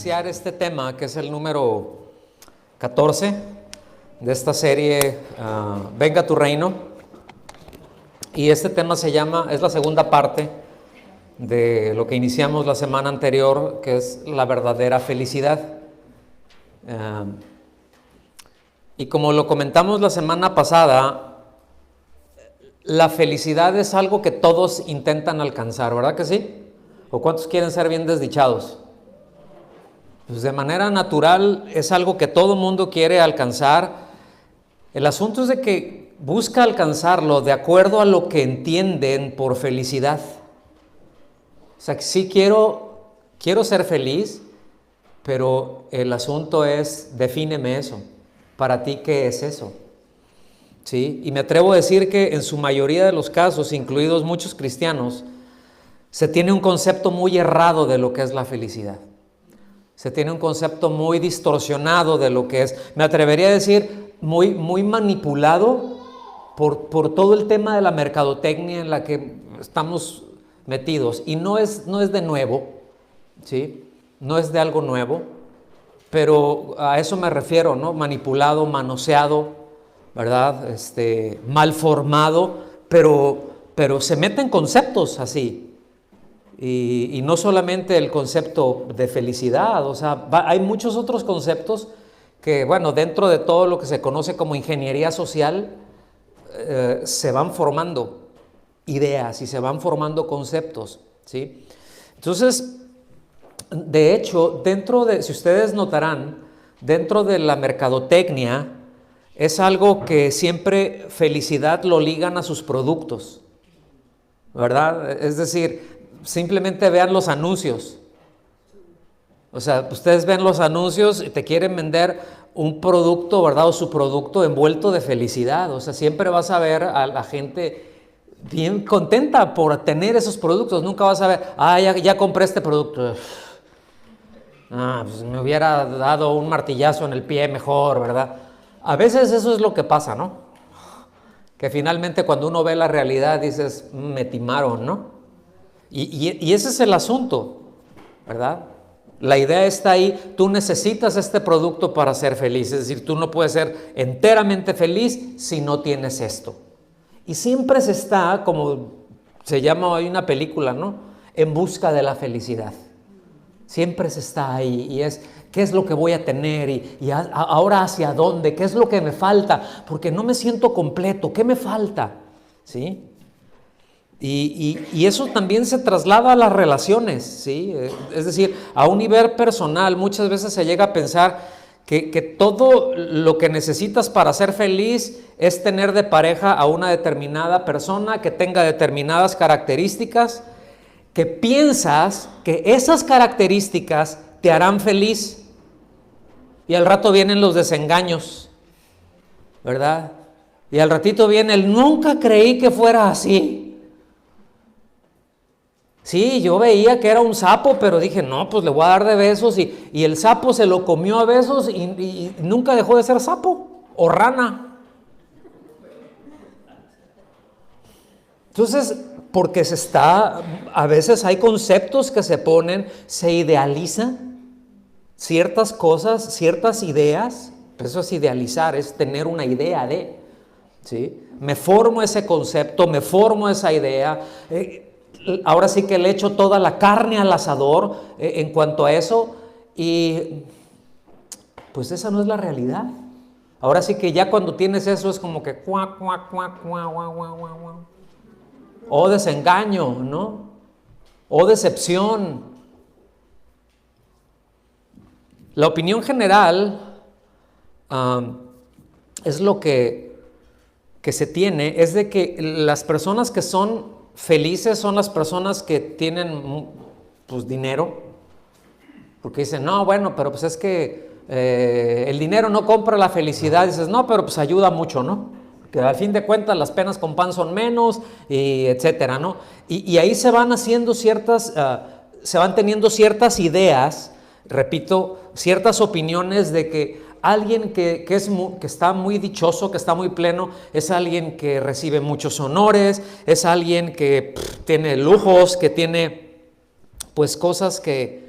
iniciar este tema, que es el número 14 de esta serie, Venga a tu reino. Y este tema es la segunda parte de lo que iniciamos la semana anterior, que es la verdadera felicidad. Y como lo comentamos la semana pasada, la felicidad es algo que todos intentan alcanzar, ¿verdad que sí? ¿O cuántos quieren ser bien desdichados? Pues de manera natural es algo que todo mundo quiere alcanzar. El asunto es de que busca alcanzarlo de acuerdo a lo que entienden por felicidad. O sea, sí quiero ser feliz, pero el asunto es, defíneme eso. Para ti, ¿qué es eso? ¿Sí? Y me atrevo a decir que en su mayoría de los casos, incluidos muchos cristianos, se tiene un concepto muy errado de lo que es la felicidad. Se tiene un concepto muy distorsionado de lo que es, me atrevería a decir, muy manipulado por todo el tema de la mercadotecnia en la que estamos metidos. Y no es de nuevo, ¿sí? No es de algo nuevo, pero a eso me refiero, ¿no? Manipulado, manoseado, ¿verdad? Mal formado, pero se meten conceptos así. Y no solamente el concepto de felicidad, o sea, hay muchos otros conceptos que, bueno, dentro de todo lo que se conoce como ingeniería social, se van formando ideas y se van formando conceptos, ¿sí? Entonces, de hecho, si ustedes notarán, dentro de la mercadotecnia, es algo que siempre felicidad lo ligan a sus productos, ¿verdad? Es decir, simplemente vean los anuncios. O sea, ustedes ven los anuncios y te quieren vender un producto, ¿verdad? O su producto envuelto de felicidad. O sea, siempre vas a ver a la gente bien contenta por tener esos productos. Nunca vas a ver, ya compré este producto. Pues me hubiera dado un martillazo en el pie mejor, ¿verdad? A veces eso es lo que pasa, ¿no? Que finalmente cuando uno ve la realidad dices, me timaron, ¿no? Y ese es el asunto, ¿verdad? La idea está ahí, tú necesitas este producto para ser feliz, es decir, tú no puedes ser enteramente feliz si no tienes esto. Y siempre se está, como se llama hoy una película, ¿no? En busca de la felicidad. Siempre se está ahí y es, ¿qué es lo que voy a tener? Y ahora hacia dónde, ¿qué es lo que me falta? Porque no me siento completo, ¿qué me falta? ¿Sí? Y eso también se traslada a las relaciones, ¿sí? Es decir, a un nivel personal muchas veces se llega a pensar que todo lo que necesitas para ser feliz es tener de pareja a una determinada persona que tenga determinadas características, que piensas que esas características te harán feliz y al rato vienen los desengaños, ¿verdad? Y al ratito viene el nunca creí que fuera así. Sí, yo veía que era un sapo, pero dije, no, pues le voy a dar de besos y el sapo se lo comió a besos y nunca dejó de ser sapo o rana. Entonces, porque a veces hay conceptos que se ponen, se idealizan ciertas cosas, ciertas ideas, eso es idealizar, es tener una idea de, ¿sí? Me formo ese concepto, me formo esa idea, ahora sí que le echo toda la carne al asador en cuanto a eso y pues esa no es la realidad. Ahora sí que ya cuando tienes eso es como que o desengaño, ¿no? O decepción. La opinión general es lo que se tiene, es de que las personas que son felices son las personas que tienen pues dinero, porque dicen, no, bueno, pero pues es que el dinero no compra la felicidad. Dices, no, pero pues ayuda mucho, ¿no? Que al fin de cuentas las penas con pan son menos, y etcétera, ¿no? Y ahí se van haciendo se van teniendo ciertas ideas, repito, ciertas opiniones de que alguien que está muy dichoso, que está muy pleno, es alguien que recibe muchos honores, es alguien que tiene lujos, que tiene pues cosas que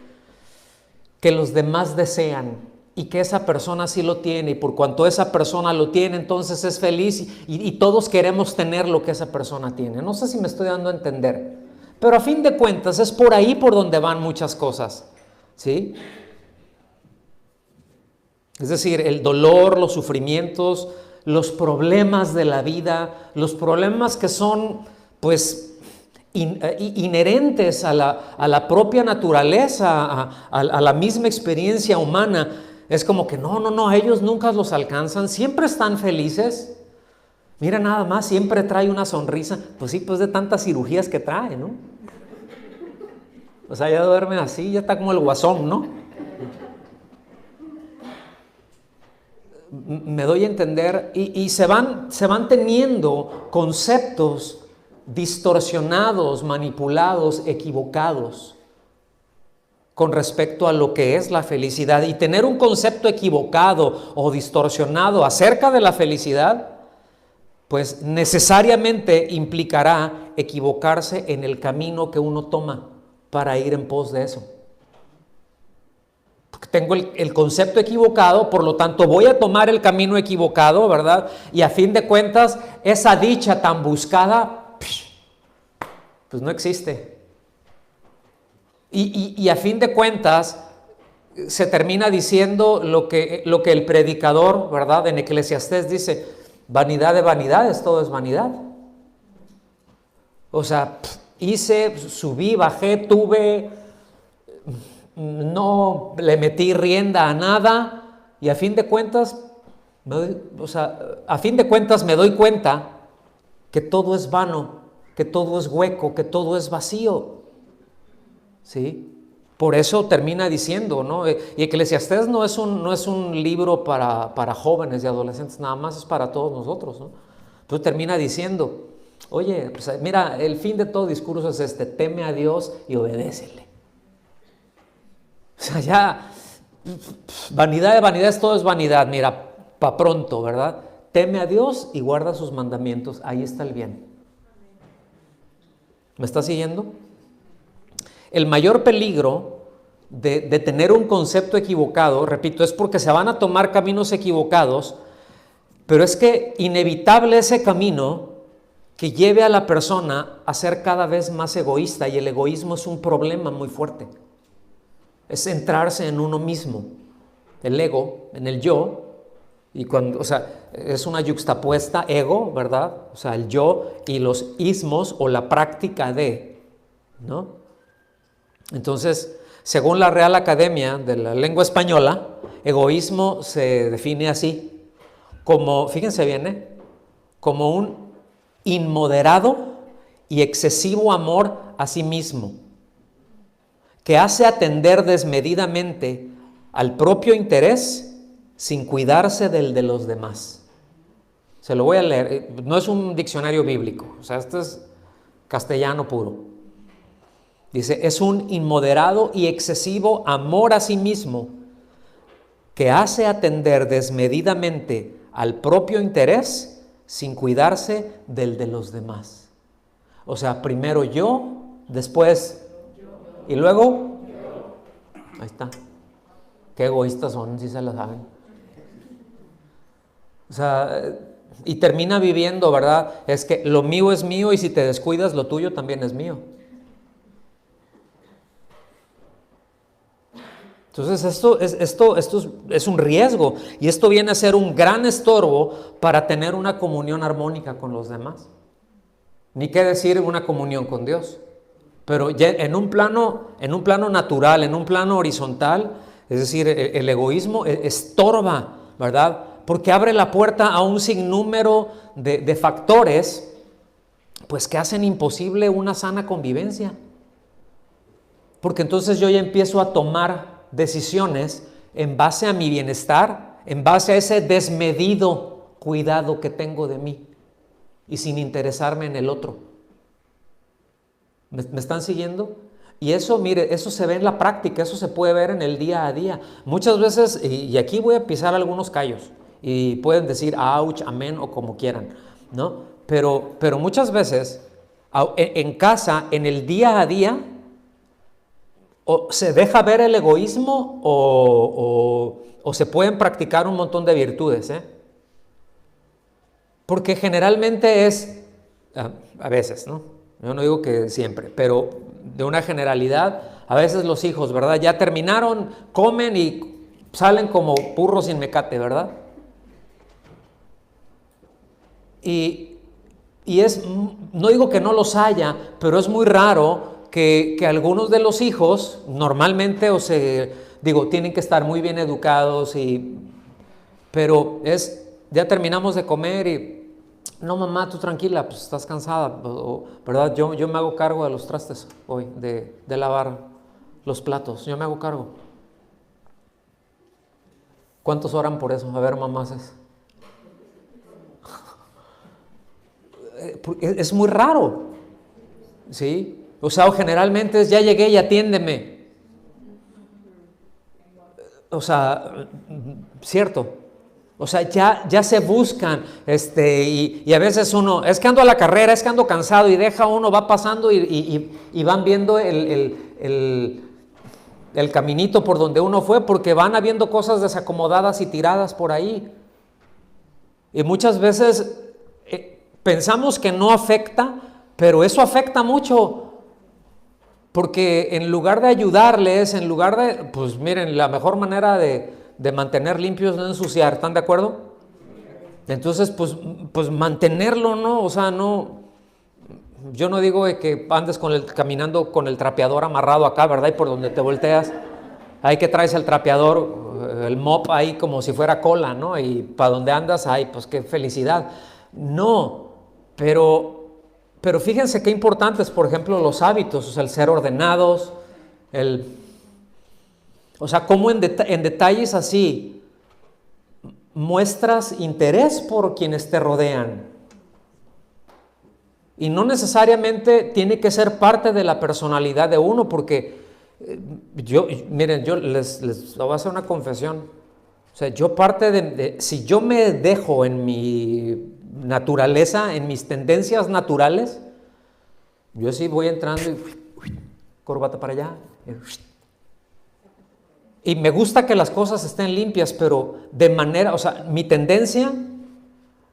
que los demás desean y que esa persona sí lo tiene, y por cuanto esa persona lo tiene, entonces es feliz, y todos queremos tener lo que esa persona tiene. No sé si me estoy dando a entender, pero a fin de cuentas es por ahí por donde van muchas cosas, ¿sí? Es decir, el dolor, los sufrimientos, los problemas de la vida, los problemas que son pues inherentes a la propia naturaleza, a la misma experiencia humana. Es como que no, ellos nunca los alcanzan, siempre están felices. Mira nada más, siempre trae una sonrisa. Pues sí, pues de tantas cirugías que trae, ¿no? O sea, ya duerme así, ya está como el Guasón, ¿no? Me doy a entender, y se van teniendo conceptos distorsionados, manipulados, equivocados con respecto a lo que es la felicidad. Y tener un concepto equivocado o distorsionado acerca de la felicidad, pues necesariamente implicará equivocarse en el camino que uno toma para ir en pos de eso. Porque tengo el concepto equivocado, por lo tanto voy a tomar el camino equivocado, ¿verdad? Y a fin de cuentas, esa dicha tan buscada, pues no existe. Y a fin de cuentas se termina diciendo lo que el predicador, ¿verdad?, en Eclesiastés dice: vanidad de vanidades, todo es vanidad. O sea, hice, subí, bajé, tuve, no le metí rienda a nada, y a fin de cuentas me doy cuenta que todo es vano, que todo es hueco, que todo es vacío. ¿Sí? Por eso termina diciendo, ¿no? Y Eclesiastés no es un libro para jóvenes y adolescentes, nada más es para todos nosotros, ¿no? Entonces termina diciendo: oye, pues mira, el fin de todo discurso es este: teme a Dios y obedécele. O sea, ya, vanidad de vanidades, todo es vanidad. Mira, pa' pronto, ¿verdad? Teme a Dios y guarda sus mandamientos, ahí está el bien. ¿Me está siguiendo? El mayor peligro de tener un concepto equivocado, repito, es porque se van a tomar caminos equivocados, pero es que inevitable ese camino que lleve a la persona a ser cada vez más egoísta, y el egoísmo es un problema muy fuerte. Es centrarse en uno mismo, el ego, en el yo, y cuando, o sea, es una yuxtapuesta ego, ¿verdad? O sea, el yo y los ismos o la práctica de, ¿no? Entonces, según la Real Academia de la Lengua Española, egoísmo se define así, como, fíjense bien, como un inmoderado y excesivo amor a sí mismo, que hace atender desmedidamente al propio interés sin cuidarse del de los demás. Se lo voy a leer, no es un diccionario bíblico, o sea, esto es castellano puro. Dice: es un inmoderado y excesivo amor a sí mismo que hace atender desmedidamente al propio interés sin cuidarse del de los demás. O sea, primero yo, después y luego ahí está. Qué egoístas son, si se lo saben. O sea, y termina viviendo, ¿verdad? Es que lo mío es mío, y si te descuidas, lo tuyo también es mío. Entonces esto es un riesgo, y esto viene a ser un gran estorbo para tener una comunión armónica con los demás. Ni qué decir una comunión con Dios. Pero ya en un plano natural, en un plano horizontal, es decir, el egoísmo estorba, ¿verdad? Porque abre la puerta a un sinnúmero de factores, pues, que hacen imposible una sana convivencia. Porque entonces yo ya empiezo a tomar decisiones en base a mi bienestar, en base a ese desmedido cuidado que tengo de mí, y sin interesarme en el otro. ¿Me están siguiendo? Y eso, mire, eso se ve en la práctica, eso se puede ver en el día a día. Muchas veces, y aquí voy a pisar algunos callos, y pueden decir ouch, amén, o como quieran, ¿no? Pero muchas veces, en casa, en el día a día, o se deja ver el egoísmo o se pueden practicar un montón de virtudes, ¿eh? Porque generalmente es, a veces, ¿no? Yo no digo que siempre, pero de una generalidad, a veces los hijos, ¿verdad? Ya terminaron, comen y salen como burros sin mecate, ¿verdad? Y es, no digo que no los haya, pero es muy raro que algunos de los hijos normalmente, tienen que estar muy bien educados, pero ya terminamos de comer y, no mamá, tú tranquila, pues estás cansada, ¿verdad? Yo me hago cargo de los trastes hoy, de lavar los platos, yo me hago cargo. ¿Cuántos oran por eso? A ver, mamás. Es muy raro, ¿sí? O sea, generalmente es, ya llegué y atiéndeme. O sea, cierto. O sea, ya se buscan, y a veces uno, es que ando a la carrera, es que ando cansado, y deja uno, va pasando y van viendo el caminito por donde uno fue, porque van habiendo cosas desacomodadas y tiradas por ahí. Y muchas veces pensamos que no afecta, pero eso afecta mucho. Porque en lugar de ayudarles, pues miren, la mejor manera de mantener limpios es no ensuciar, ¿están de acuerdo? Entonces, pues mantenerlo, ¿no? O sea, no, yo no digo que andes caminando con el trapeador amarrado acá, ¿verdad? Y por donde te volteas, ahí que traes el trapeador, el mop ahí como si fuera cola, ¿no? Y para donde andas, ay, pues qué felicidad. No, pero fíjense qué importantes, por ejemplo, los hábitos, o sea, el ser ordenados, o sea, cómo en detalles así muestras interés por quienes te rodean. Y no necesariamente tiene que ser parte de la personalidad de uno, porque miren, yo les voy a hacer una confesión. O sea, yo si yo me dejo en mi naturaleza, en mis tendencias naturales, yo sí voy entrando y corbata para allá. Y me gusta que las cosas estén limpias, pero o sea, mi tendencia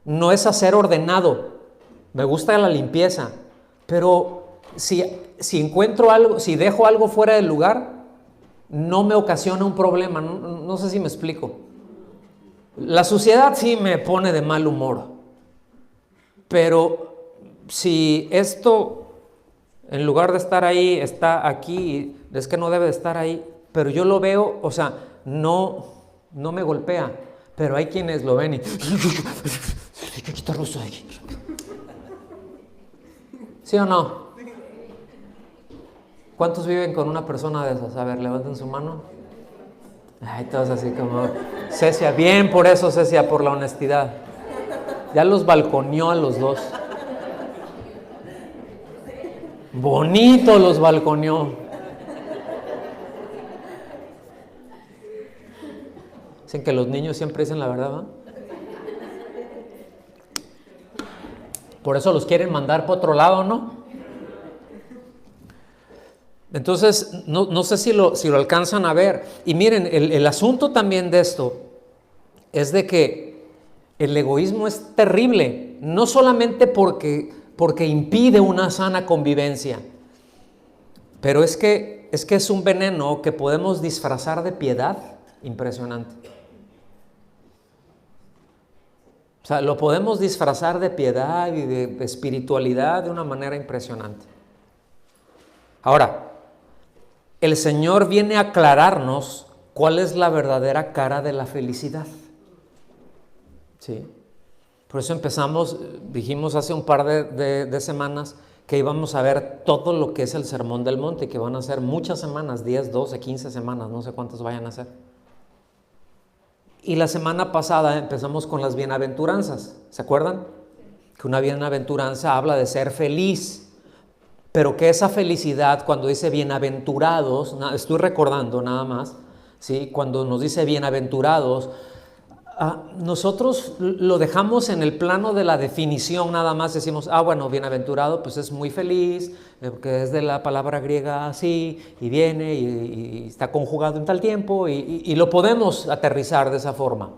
no es a ser ordenado. Me gusta la limpieza, pero si encuentro algo, si dejo algo fuera del lugar, no me ocasiona un problema. No sé si me explico. La suciedad sí me pone de mal humor, pero si esto, en lugar de estar ahí, está aquí, es que no debe de estar ahí, pero yo lo veo, o sea, no me golpea, pero hay quienes lo ven y hay que quitarlo de aquí. ¿Sí o no? ¿Cuántos viven con una persona de esas? A ver, levanten su mano. Ay, todos así como, Cecia, bien por eso, Cecia, por la honestidad. Ya los balconeó a los dos. Bonito los balconeó. Dicen que los niños siempre dicen la verdad, ¿no? Por eso los quieren mandar por otro lado, ¿no? Entonces, no sé si lo alcanzan a ver. Y miren, el asunto también de esto es de que el egoísmo es terrible, no solamente porque impide una sana convivencia, pero es que es un veneno que podemos disfrazar de piedad impresionante. O sea, lo podemos disfrazar de piedad y de espiritualidad de una manera impresionante. Ahora, el Señor viene a aclararnos cuál es la verdadera cara de la felicidad. ¿Sí? Por eso dijimos hace un par de semanas que íbamos a ver todo lo que es el Sermón del Monte, que van a ser muchas semanas, 10, 12, 15 semanas, no sé cuántas vayan a ser. Y la semana pasada empezamos con las bienaventuranzas, ¿se acuerdan? Que una bienaventuranza habla de ser feliz, pero que esa felicidad, cuando dice bienaventurados, estoy recordando nada más, ¿sí? Cuando nos dice bienaventurados, nosotros lo dejamos en el plano de la definición nada más, decimos, bueno, bienaventurado, pues es muy feliz, porque es de la palabra griega así, y viene, y está conjugado en tal tiempo, y lo podemos aterrizar de esa forma.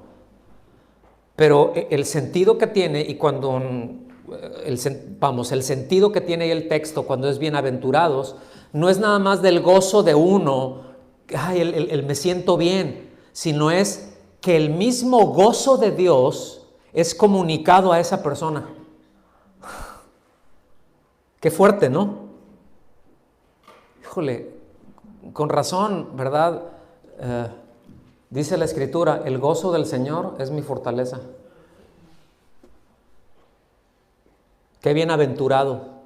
Pero el sentido que tiene, y cuando, el sentido que tiene el texto cuando es bienaventurados, no es nada más del gozo de uno, el me siento bien, sino es que el mismo gozo de Dios es comunicado a esa persona. Qué fuerte, ¿no? Híjole, con razón, ¿verdad? Dice la Escritura, el gozo del Señor es mi fortaleza. Qué bienaventurado.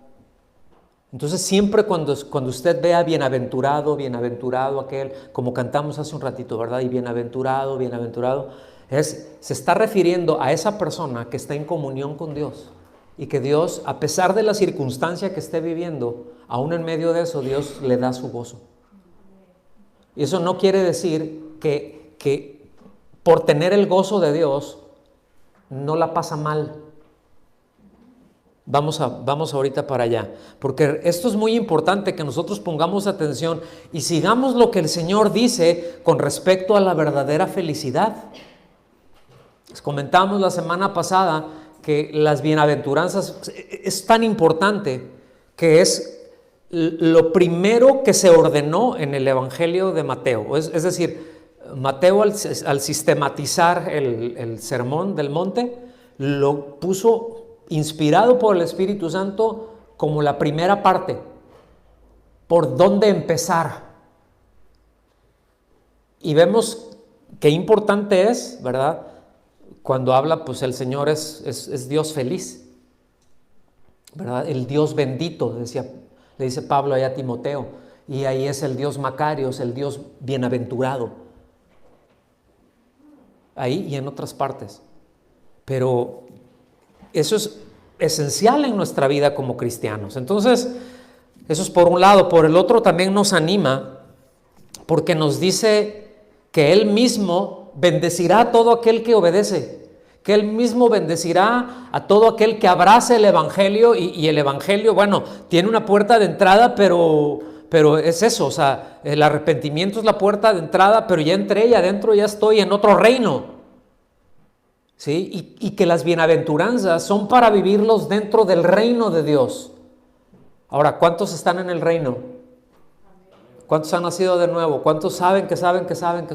Entonces siempre cuando usted vea bienaventurado, bienaventurado aquel, como cantamos hace un ratito, ¿verdad? Y bienaventurado, bienaventurado, se está refiriendo a esa persona que está en comunión con Dios y que Dios, a pesar de la circunstancia que esté viviendo, aún en medio de eso, Dios le da su gozo. Y eso no quiere decir que por tener el gozo de Dios no la pasa mal. Vamos ahorita para allá, porque esto es muy importante que nosotros pongamos atención y sigamos lo que el Señor dice con respecto a la verdadera felicidad. Les comentamos la semana pasada que las bienaventuranzas es tan importante que es lo primero que se ordenó en el Evangelio de Mateo. Es decir, Mateo al sistematizar el sermón del monte, lo puso inspirado por el Espíritu Santo como la primera parte, por dónde empezar. Y vemos qué importante es, ¿verdad? Cuando habla, pues el Señor es Dios feliz, ¿verdad? El Dios bendito, le dice Pablo allá a Timoteo, y ahí es el Dios Macarios, el Dios bienaventurado. Ahí y en otras partes. Pero eso es esencial en nuestra vida como cristianos. Entonces, eso es por un lado. Por el otro también nos anima porque nos dice que Él mismo bendecirá a todo aquel que obedece, que Él mismo bendecirá a todo aquel que abrace el Evangelio y el Evangelio, bueno, tiene una puerta de entrada, pero es eso, o sea, el arrepentimiento es la puerta de entrada, pero ya entré y adentro ya estoy en otro reino. ¿Sí? Y que las bienaventuranzas son para vivirlos dentro del reino de Dios. Ahora, ¿cuántos están en el reino? ¿Cuántos han nacido de nuevo? ¿Cuántos saben que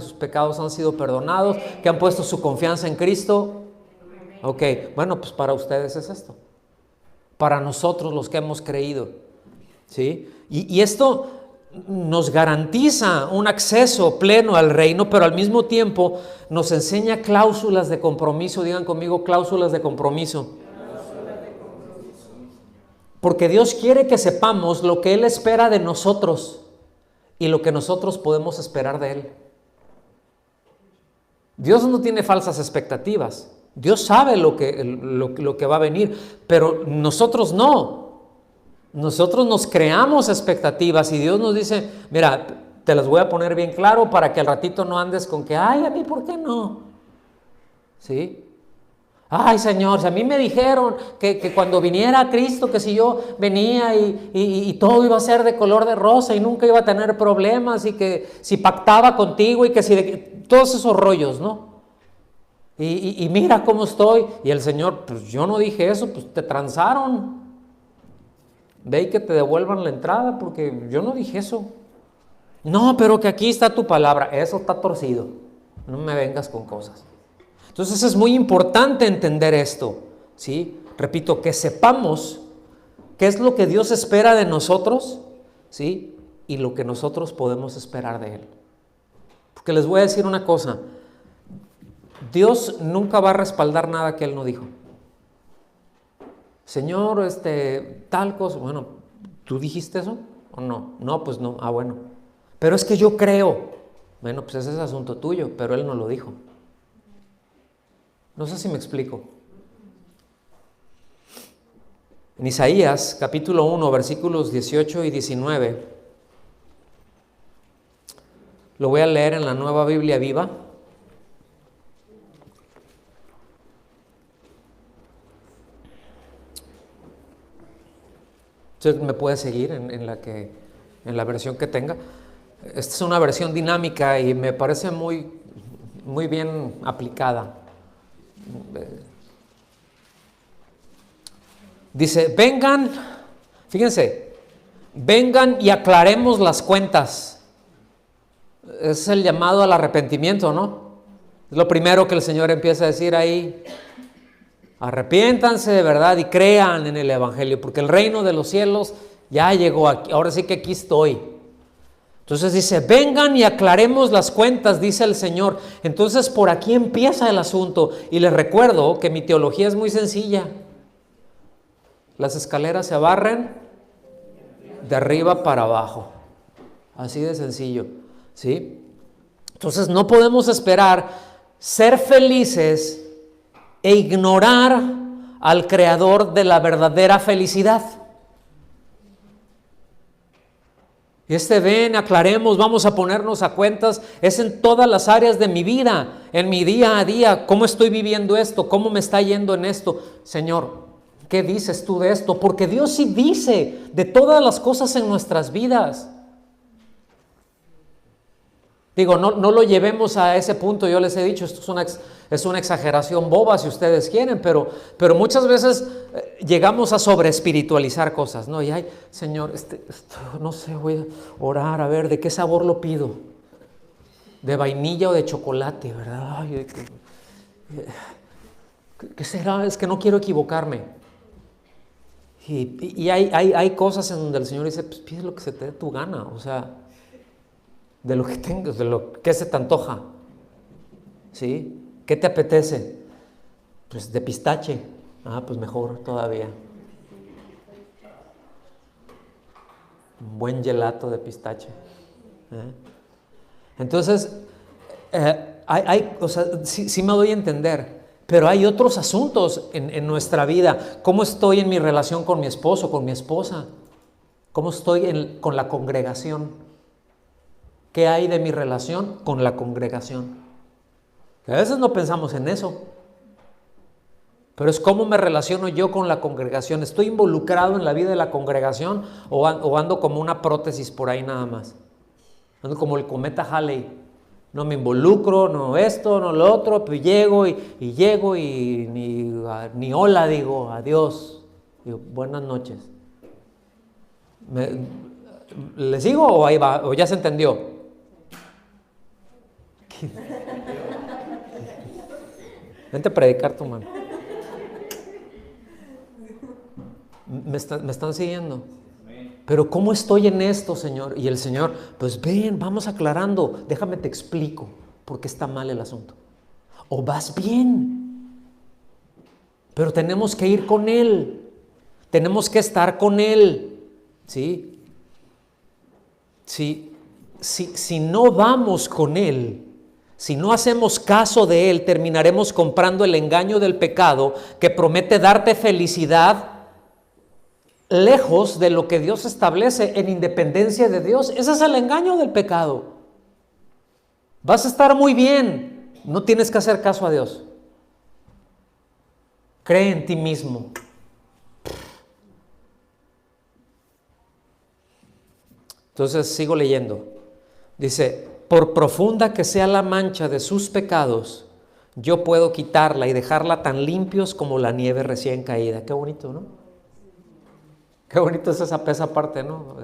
sus pecados han sido perdonados? ¿Que han puesto su confianza en Cristo? Ok, bueno, pues para ustedes es esto. Para nosotros los que hemos creído. ¿Sí? Y esto nos garantiza un acceso pleno al reino, pero al mismo tiempo nos enseña cláusulas de compromiso. Digan conmigo, cláusulas de compromiso. Porque Dios quiere que sepamos lo que Él espera de nosotros y lo que nosotros podemos esperar de Él. Dios no tiene falsas expectativas. Dios sabe lo que va a venir, pero nosotros no. Nosotros nos creamos expectativas y Dios nos dice, mira, te las voy a poner bien claro para que al ratito no andes con que, ay, a mí, ¿por qué no? ¿Sí? Ay, Señor, si a mí me dijeron que cuando viniera Cristo, que si yo venía y todo iba a ser de color de rosa y nunca iba a tener problemas y que si pactaba contigo y que si todos esos rollos, ¿no? Y mira cómo estoy. Y el Señor, pues yo no dije eso, pues te transaron. Ve y que te devuelvan la entrada porque yo no dije eso. No, pero que aquí está tu palabra. Eso está torcido. No me vengas con cosas. Entonces es muy importante entender esto, ¿sí? Repito, que sepamos qué es lo que Dios espera de nosotros, ¿sí? Y lo que nosotros podemos esperar de Él. Porque les voy a decir una cosa. Dios nunca va a respaldar nada que Él no dijo. Señor, tal cosa, bueno, ¿tú dijiste eso o no? No, pues no, bueno. Pero es que yo creo. Bueno, pues ese es asunto tuyo, pero Él no lo dijo. No sé si me explico. En Isaías, capítulo 1, versículos 18 y 19, lo voy a leer en la Nueva Biblia Viva. Usted me puede seguir en la versión que tenga. Esta es una versión dinámica y me parece muy, muy bien aplicada. Dice, vengan, fíjense, vengan y aclaremos las cuentas. Es el llamado al arrepentimiento, ¿no? Es lo primero que el Señor empieza a decir ahí. Arrepiéntanse de verdad y crean en el Evangelio, porque el reino de los cielos ya llegó aquí, ahora sí que aquí estoy. Entonces dice, vengan y aclaremos las cuentas, dice el Señor. Entonces por aquí empieza el asunto. Y les recuerdo que mi teología es muy sencilla. Las escaleras se barren de arriba para abajo. Así de sencillo, ¿sí? Entonces no podemos esperar ser felices e ignorar al creador de la verdadera felicidad. Y ven, aclaremos, vamos a ponernos a cuentas, es en todas las áreas de mi vida, en mi día a día, cómo estoy viviendo esto, cómo me está yendo en esto. Señor, ¿qué dices tú de esto? Porque Dios sí dice de todas las cosas en nuestras vidas. Digo, no lo llevemos a ese punto, yo les he dicho, esto es una exageración boba si ustedes quieren, pero muchas veces llegamos a sobreespiritualizar cosas, ¿no? Y ay, Señor, no sé, voy a orar, a ver, ¿de qué sabor lo pido? ¿De vainilla o de chocolate, verdad? Ay, ¿qué será? Es que no quiero equivocarme. Y hay cosas en donde el Señor dice, pues pide lo que se te dé tu gana, o sea, de lo que tengas, de lo que se te antoja, ¿sí? ¿Qué te apetece? Pues de pistache. Pues mejor todavía. Un buen gelato de pistache. Entonces, o sea, sí me doy a entender, pero hay otros asuntos en nuestra vida. ¿Cómo estoy en mi relación con mi esposo, con mi esposa? ¿Cómo estoy con la congregación? ¿Qué hay de mi relación con la congregación? A veces no pensamos en eso, pero es cómo me relaciono yo con la congregación. ¿Estoy involucrado en la vida de la congregación o ando como una prótesis por ahí nada más? Ando como el cometa Halley. No me involucro, no esto, no lo otro, pues llego y ni hola digo, adiós. Digo, buenas noches. ¿Le sigo o ahí va? ¿O ya se entendió? Vente a predicar tu mano. ¿Me están siguiendo? Pero ¿cómo estoy en esto, Señor? Y el Señor, pues ven, vamos aclarando. Déjame te explico por qué está mal el asunto. O vas bien. Pero tenemos que ir con Él. Tenemos que estar con Él. ¿Sí? Si no vamos con Él, si no hacemos caso de Él, terminaremos comprando el engaño del pecado que promete darte felicidad lejos de lo que Dios establece en independencia de Dios. Ese es el engaño del pecado. Vas a estar muy bien, no tienes que hacer caso a Dios. Cree en ti mismo. Entonces sigo leyendo. Dice, por profunda que sea la mancha de sus pecados, yo puedo quitarla y dejarla tan limpios como la nieve recién caída. Qué bonito, ¿no? Qué bonito es esa parte, ¿no?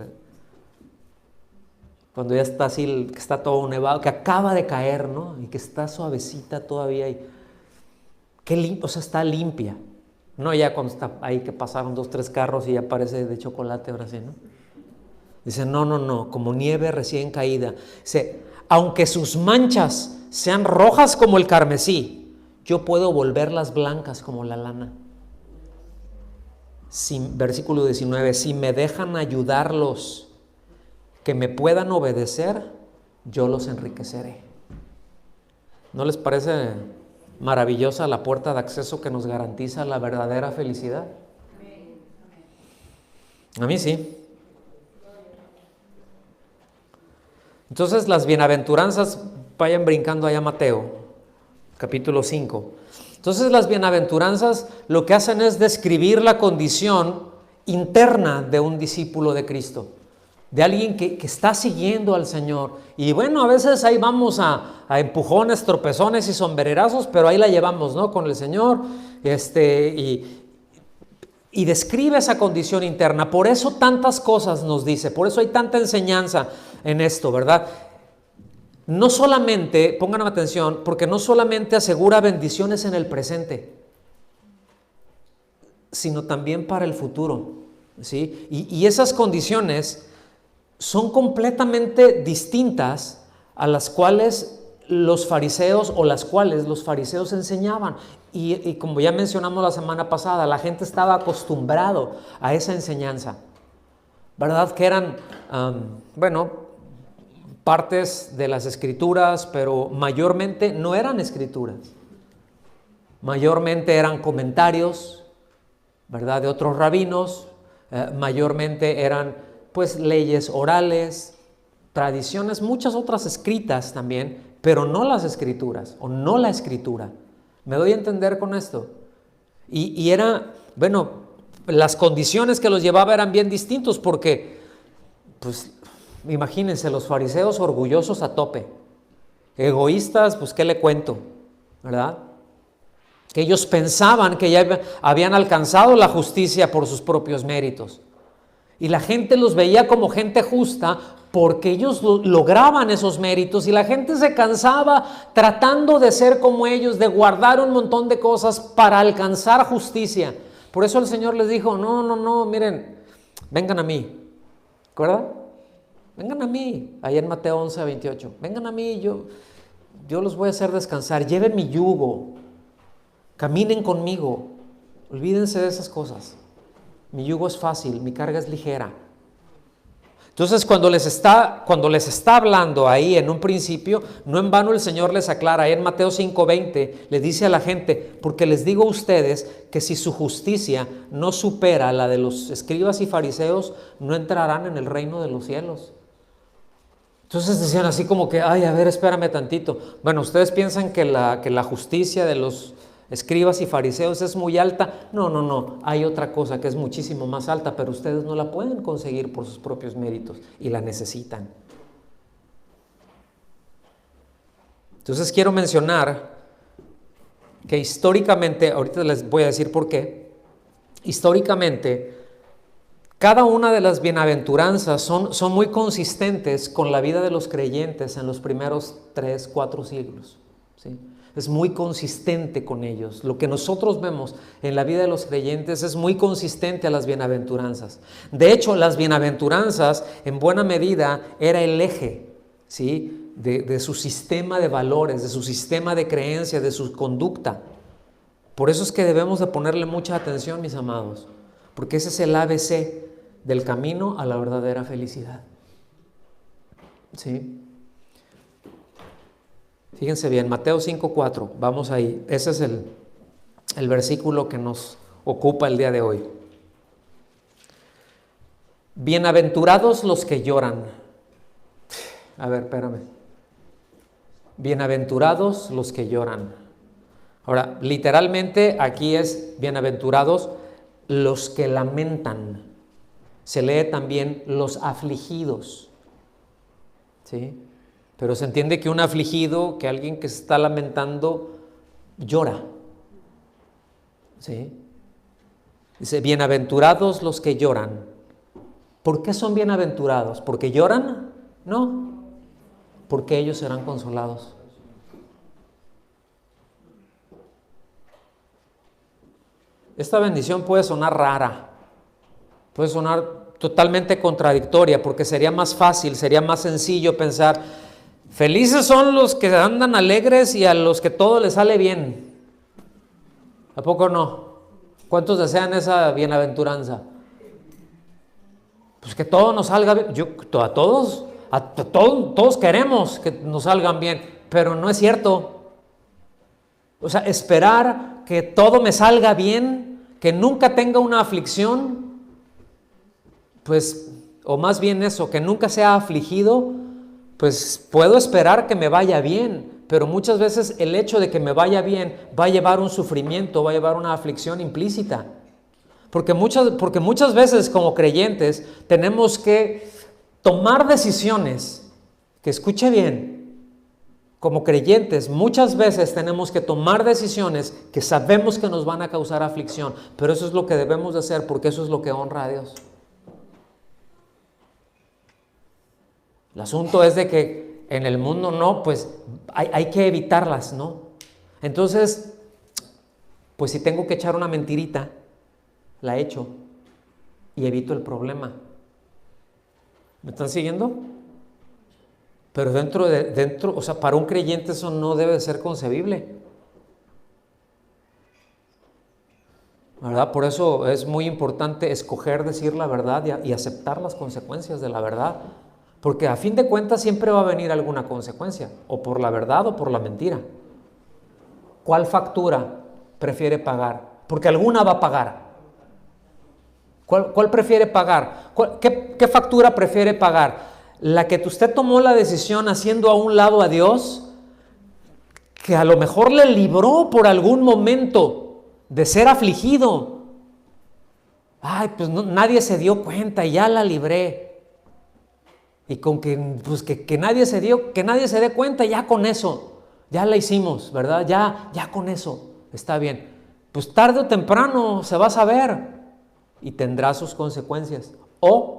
Cuando ya está así, que está todo nevado, que acaba de caer, ¿no? Y que está suavecita todavía. Qué limpio, o sea, está limpia. No ya cuando está ahí que pasaron 2, 3 carros y ya parece de chocolate ahora sí, ¿no? Dice, no, como nieve recién caída. Dice, aunque sus manchas sean rojas como el carmesí, yo puedo volverlas blancas como la lana. Versículo 19, si me dejan ayudarlos, que me puedan obedecer, yo los enriqueceré. ¿No les parece maravillosa la puerta de acceso que nos garantiza la verdadera felicidad? A mí sí. Entonces las bienaventuranzas, vayan brincando allá a Mateo, capítulo 5. Entonces las bienaventuranzas lo que hacen es describir la condición interna de un discípulo de Cristo, de alguien que está siguiendo al Señor. Y bueno, a veces ahí vamos a empujones, tropezones y sombrerazos, pero ahí la llevamos, ¿no? Con el Señor, y describe esa condición interna. Por eso tantas cosas nos dice, por eso hay tanta enseñanza en esto, ¿verdad? No solamente, pongan atención, porque no solamente asegura bendiciones en el presente, sino también para el futuro, ¿sí? Y esas condiciones son completamente distintas a las cuales los fariseos enseñaban. Y como ya mencionamos la semana pasada, la gente estaba acostumbrado a esa enseñanza, ¿verdad? Que eran, partes de las escrituras, pero mayormente no eran escrituras. Mayormente eran comentarios, ¿verdad? De otros rabinos. Mayormente eran, pues, leyes orales, tradiciones, muchas otras escritas también, pero no las escrituras, o no la escritura. ¿Me doy a entender con esto? Y era, las condiciones que los llevaba eran bien distintos, porque, pues, imagínense, los fariseos orgullosos a tope, egoístas, pues, ¿qué le cuento? ¿Verdad? Que ellos pensaban que ya habían alcanzado la justicia por sus propios méritos. Y la gente los veía como gente justa porque ellos lograban esos méritos, y la gente se cansaba tratando de ser como ellos, de guardar un montón de cosas para alcanzar justicia. Por eso el Señor les dijo, no, miren, vengan a mí. ¿Recuerdan? Vengan a mí, ahí en Mateo 11:28. Vengan a mí, yo los voy a hacer descansar. Lleven mi yugo, caminen conmigo, olvídense de esas cosas. Mi yugo es fácil, mi carga es ligera. Entonces, cuando les está hablando ahí en un principio, no en vano el Señor les aclara. Ahí en Mateo 5:20 le dice a la gente, porque les digo a ustedes que si su justicia no supera la de los escribas y fariseos, no entrarán en el reino de los cielos. Entonces decían así como que, a ver, espérame tantito. Bueno, ¿ustedes piensan que la justicia de los escribas y fariseos es muy alta? No, hay otra cosa que es muchísimo más alta, pero ustedes no la pueden conseguir por sus propios méritos y la necesitan. Entonces quiero mencionar que históricamente, ahorita les voy a decir por qué, históricamente cada una de las bienaventuranzas son muy consistentes con la vida de los creyentes en los primeros 3, 4 siglos, ¿sí? Es muy consistente con ellos. Lo que nosotros vemos en la vida de los creyentes es muy consistente a las bienaventuranzas. De hecho, las bienaventuranzas en buena medida era el eje, ¿sí? de su sistema de valores, de su sistema de creencias, de su conducta. Por eso es que debemos de ponerle mucha atención, mis amados, porque ese es el ABC del camino a la verdadera felicidad, ¿sí? Fíjense bien, Mateo 5:4, vamos ahí. Ese es el versículo que nos ocupa el día de hoy. Bienaventurados los que lloran. A ver, espérame. Bienaventurados los que lloran. Ahora, literalmente aquí es bienaventurados los que lamentan. Se lee también los afligidos, ¿sí? Pero se entiende que un afligido, que alguien que se está lamentando, llora, ¿sí? Dice, bienaventurados los que lloran. ¿Por qué son bienaventurados? ¿Porque lloran? No, porque ellos serán consolados. Esta bendición puede sonar rara, puede sonar totalmente contradictoria, porque sería más fácil, sería más sencillo pensar, felices son los que andan alegres y a los que todo les sale bien. ¿A poco no? ¿Cuántos desean esa bienaventuranza? Pues que todo nos salga bien. Todos queremos que nos salgan bien, pero no es cierto. O sea, esperar que todo me salga bien, que nunca tenga una aflicción, pues, o más bien eso, que nunca sea afligido, pues puedo esperar que me vaya bien, pero muchas veces el hecho de que me vaya bien va a llevar un sufrimiento, va a llevar una aflicción implícita. Porque muchas veces como creyentes tenemos que tomar decisiones, que escuche bien, como creyentes muchas veces tenemos que tomar decisiones que sabemos que nos van a causar aflicción, pero eso es lo que debemos de hacer porque eso es lo que honra a Dios. El asunto es de que en el mundo no, pues hay que evitarlas, ¿no? Entonces, pues si tengo que echar una mentirita, la echo y evito el problema. ¿Me están siguiendo? Pero dentro, o sea, para un creyente eso no debe de ser concebible, ¿verdad? Por eso es muy importante escoger decir la verdad y aceptar las consecuencias de la verdad, porque a fin de cuentas siempre va a venir alguna consecuencia, o por la verdad o por la mentira. ¿Cuál factura prefiere pagar? Porque alguna va a pagar. ¿Cuál prefiere pagar? ¿Qué factura prefiere pagar? La que usted tomó la decisión haciendo a un lado a Dios, que a lo mejor le libró por algún momento de ser afligido. Ay, pues no, nadie se dio cuenta y ya la libré. Y con que, pues que nadie se dé cuenta, ya con eso, ya la hicimos, ¿verdad? Ya con eso, está bien. Pues tarde o temprano se va a saber y tendrá sus consecuencias. O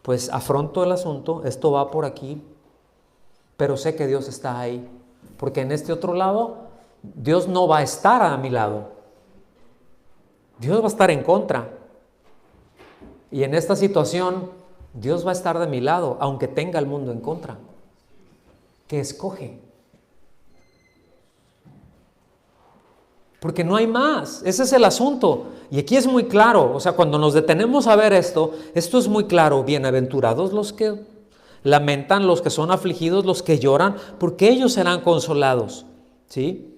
pues afronto el asunto, esto va por aquí, pero sé que Dios está ahí, porque en este otro lado, Dios no va a estar a mi lado, Dios va a estar en contra, y en esta situación, Dios va a estar de mi lado, aunque tenga el mundo en contra. ¿Qué escoge? Porque no hay más, ese es el asunto. Y aquí es muy claro, o sea, cuando nos detenemos a ver esto es muy claro. Bienaventurados los que lamentan, los que son afligidos, los que lloran, porque ellos serán consolados, ¿sí?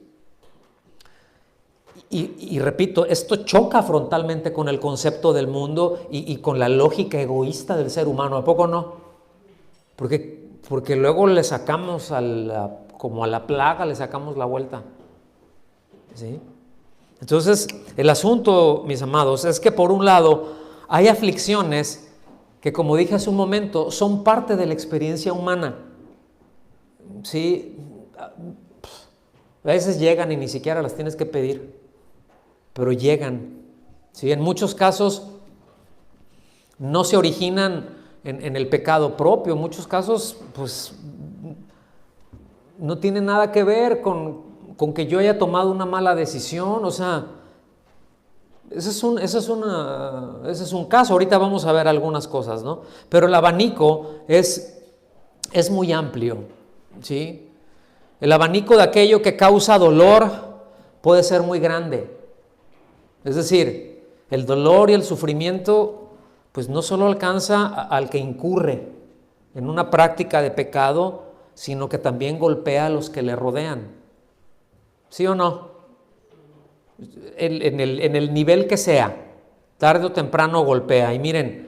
Y repito, esto choca frontalmente con el concepto del mundo y con la lógica egoísta del ser humano, ¿a poco no? Porque luego le sacamos como a la plaga, le sacamos la vuelta, ¿sí? Entonces, el asunto, mis amados, es que por un lado hay aflicciones que, como dije hace un momento, son parte de la experiencia humana, ¿sí? A veces llegan y ni siquiera las tienes que pedir, pero llegan, ¿sí? En muchos casos no se originan en el pecado propio, en muchos casos pues no tiene nada que ver con que yo haya tomado una mala decisión, o sea, ese es un caso. Ahorita vamos a ver algunas cosas, ¿no? Pero el abanico es muy amplio, ¿sí? El abanico de aquello que causa dolor puede ser muy grande. Es decir, el dolor y el sufrimiento, pues no solo alcanza al que incurre en una práctica de pecado, sino que también golpea a los que le rodean. ¿Sí o no? En el nivel que sea, tarde o temprano golpea. Y miren,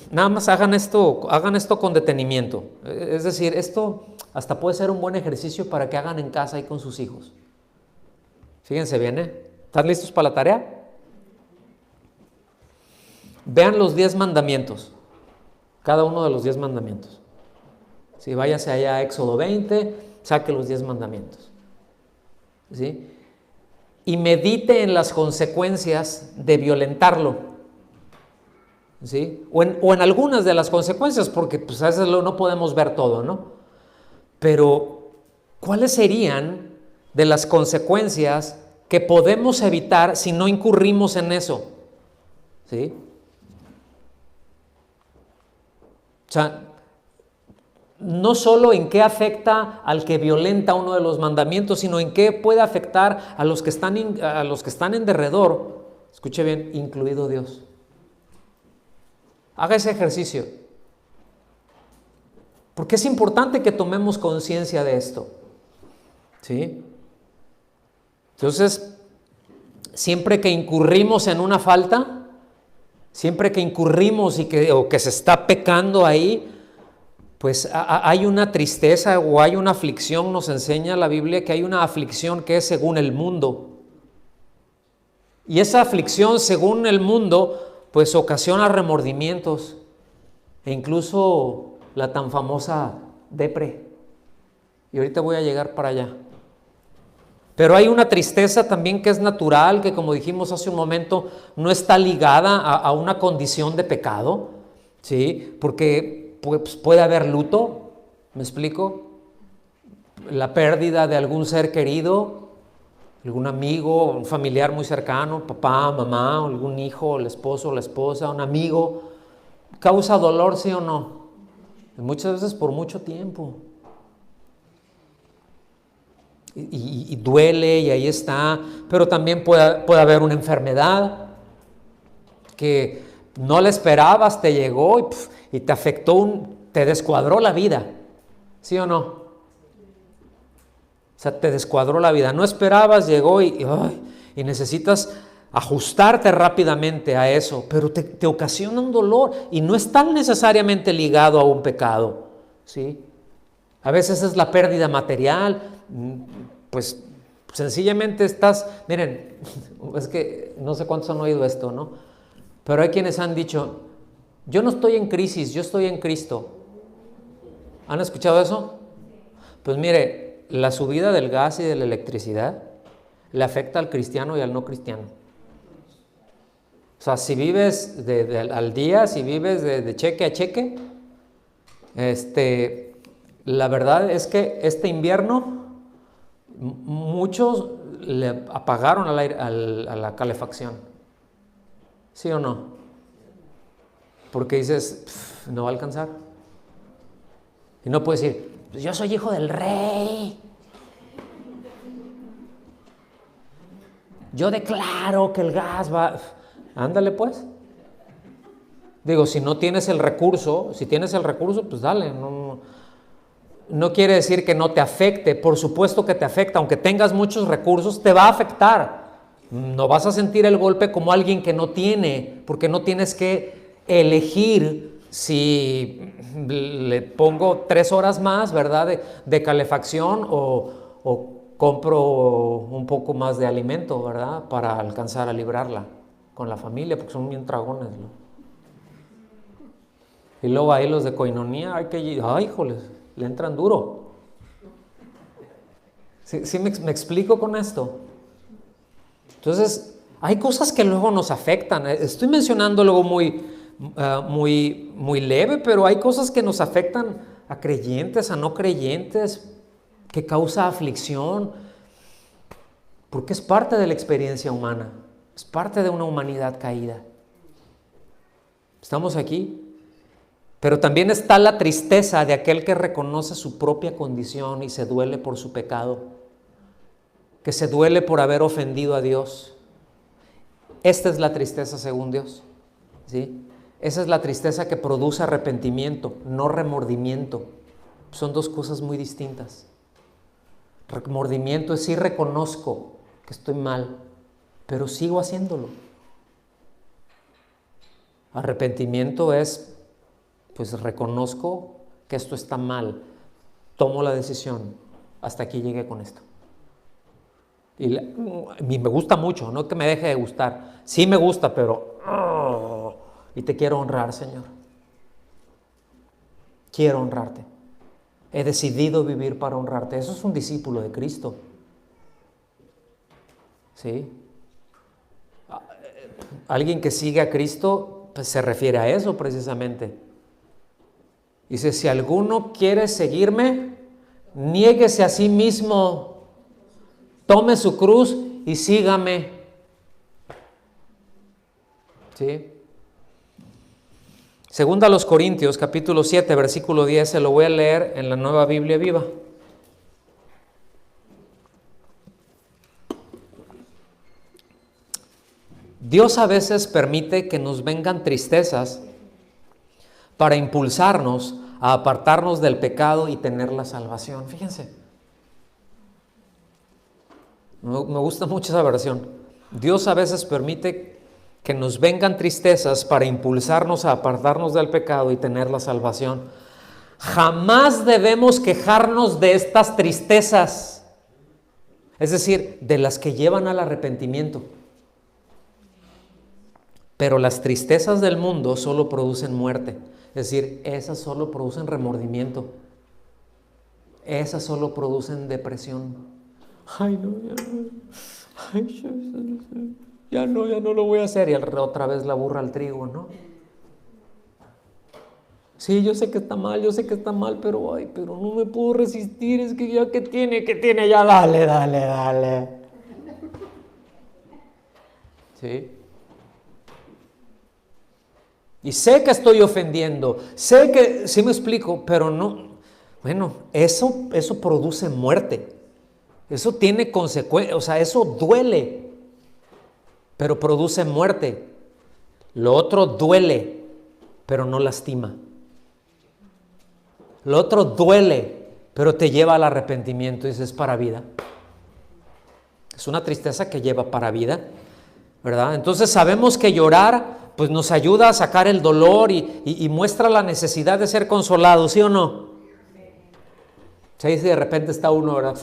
nada más hagan esto con detenimiento. Es decir, esto hasta puede ser un buen ejercicio para que hagan en casa y con sus hijos. Fíjense bien, ¿están listos para la tarea? Vean los 10 mandamientos, cada uno de los 10 mandamientos. Si váyase allá a Éxodo 20, saque los 10 mandamientos. ¿Sí? Y medite en las consecuencias de violentarlo, ¿sí? O en algunas de las consecuencias, porque pues a veces no podemos ver todo, ¿no? Pero, ¿cuáles serían de las consecuencias que podemos evitar si no incurrimos en eso? ¿Sí? O sea, no solo en qué afecta al que violenta uno de los mandamientos, sino en qué puede afectar a los que están en derredor, escuche bien, incluido Dios. Haga ese ejercicio, porque es importante que tomemos conciencia de esto, ¿sí? Entonces, siempre que incurrimos en una falta, siempre que incurrimos o que se está pecando ahí, pues hay una tristeza o hay una aflicción. Nos enseña la Biblia que hay una aflicción que es según el mundo. Y esa aflicción, según el mundo, pues ocasiona remordimientos e incluso la tan famosa depre. Y ahorita voy a llegar para allá. Pero hay una tristeza también que es natural, que como dijimos hace un momento, no está ligada a una condición de pecado, ¿sí? Porque pues, puede haber luto, ¿me explico? La pérdida de algún ser querido, algún amigo, un familiar muy cercano, papá, mamá, algún hijo, el esposo, la esposa, un amigo, causa dolor, ¿sí o no? Y muchas veces por mucho tiempo. Y duele y ahí está, pero también puede haber una enfermedad que no la esperabas, te llegó y te afectó, te descuadró la vida, ¿sí o no? O sea, te descuadró la vida, no esperabas, llegó y necesitas ajustarte rápidamente a eso, pero te ocasiona un dolor y no está necesariamente ligado a un pecado, ¿sí? A veces es la pérdida material, pues sencillamente miren, es que no sé cuántos han oído esto, ¿no? Pero hay quienes han dicho, yo no estoy en crisis, yo estoy en Cristo. ¿Han escuchado eso? Pues mire, la subida del gas y de la electricidad le afecta al cristiano y al no cristiano. O sea, si vives al día, si vives de cheque a cheque, la verdad es que este invierno muchos le apagaron a la calefacción, ¿sí o no? Porque dices, no va a alcanzar. Y no puedes decir, pues yo soy hijo del rey. Yo declaro que el gas va. Ándale pues. Digo, si no tienes el recurso, si tienes el recurso, pues dale. No quiere decir que no te afecte, por supuesto que te afecta, aunque tengas muchos recursos, te va a afectar. No vas a sentir el golpe como alguien que no tiene, porque no tienes que elegir si le pongo 3 horas más, ¿verdad?, de calefacción o compro un poco más de alimento, ¿verdad?, para alcanzar a librarla con la familia, porque son bien dragones, ¿no? Y luego ahí los de coinonía, híjoles, le entran duro. ¿Sí me explico con esto? Entonces, hay cosas que luego nos afectan. Estoy mencionando luego muy leve, pero hay cosas que nos afectan a creyentes, a no creyentes, que causa aflicción, porque es parte de la experiencia humana, es parte de una humanidad caída. Estamos aquí. Pero también está la tristeza de aquel que reconoce su propia condición y se duele por su pecado, que se duele por haber ofendido a Dios. Esta es la tristeza según Dios, ¿sí? Esa es la tristeza que produce arrepentimiento, no remordimiento. Son dos cosas muy distintas. Remordimiento es sí reconozco que estoy mal, pero sigo haciéndolo. Arrepentimiento es, pues reconozco que esto está mal, tomo la decisión, hasta aquí llegué con esto. Y me gusta mucho, no que me deje de gustar, sí me gusta, pero y te quiero honrar, Señor. Quiero honrarte. He decidido vivir para honrarte. Eso es un discípulo de Cristo. ¿Sí? Alguien que sigue a Cristo, pues se refiere a eso precisamente. Dice, si alguno quiere seguirme, niéguese a sí mismo, tome su cruz y sígame. ¿Sí? Segunda a los Corintios, capítulo 7, versículo 10, se lo voy a leer en la Nueva Biblia Viva. Dios a veces permite que nos vengan tristezas para impulsarnos a apartarnos del pecado y tener la salvación. Fíjense, me gusta mucho esa versión. Dios a veces permite que nos vengan tristezas para impulsarnos a apartarnos del pecado y tener la salvación. Jamás debemos quejarnos de estas tristezas, es decir, de las que llevan al arrepentimiento. Pero las tristezas del mundo solo producen muerte. Es decir, esas solo producen remordimiento. Esas solo producen depresión. Ay, no, ya no lo voy a hacer. Y otra vez la burra al trigo, ¿no? Sí, yo sé que está mal, pero no me puedo resistir. Es que ya, ¿qué tiene? Ya, dale. Sí. Y sé que estoy ofendiendo, sé que, sí me explico, pero no, bueno, eso produce muerte, eso tiene consecuencias, o sea, eso duele, pero produce muerte. Lo otro duele, pero no lastima. Lo otro duele, pero te lleva al arrepentimiento y dices, es para vida. Es una tristeza que lleva para vida, ¿verdad? Entonces sabemos que llorar pues nos ayuda a sacar el dolor y muestra la necesidad de ser consolado, ¿sí o no? Sí, si de repente está uno, ¿verdad?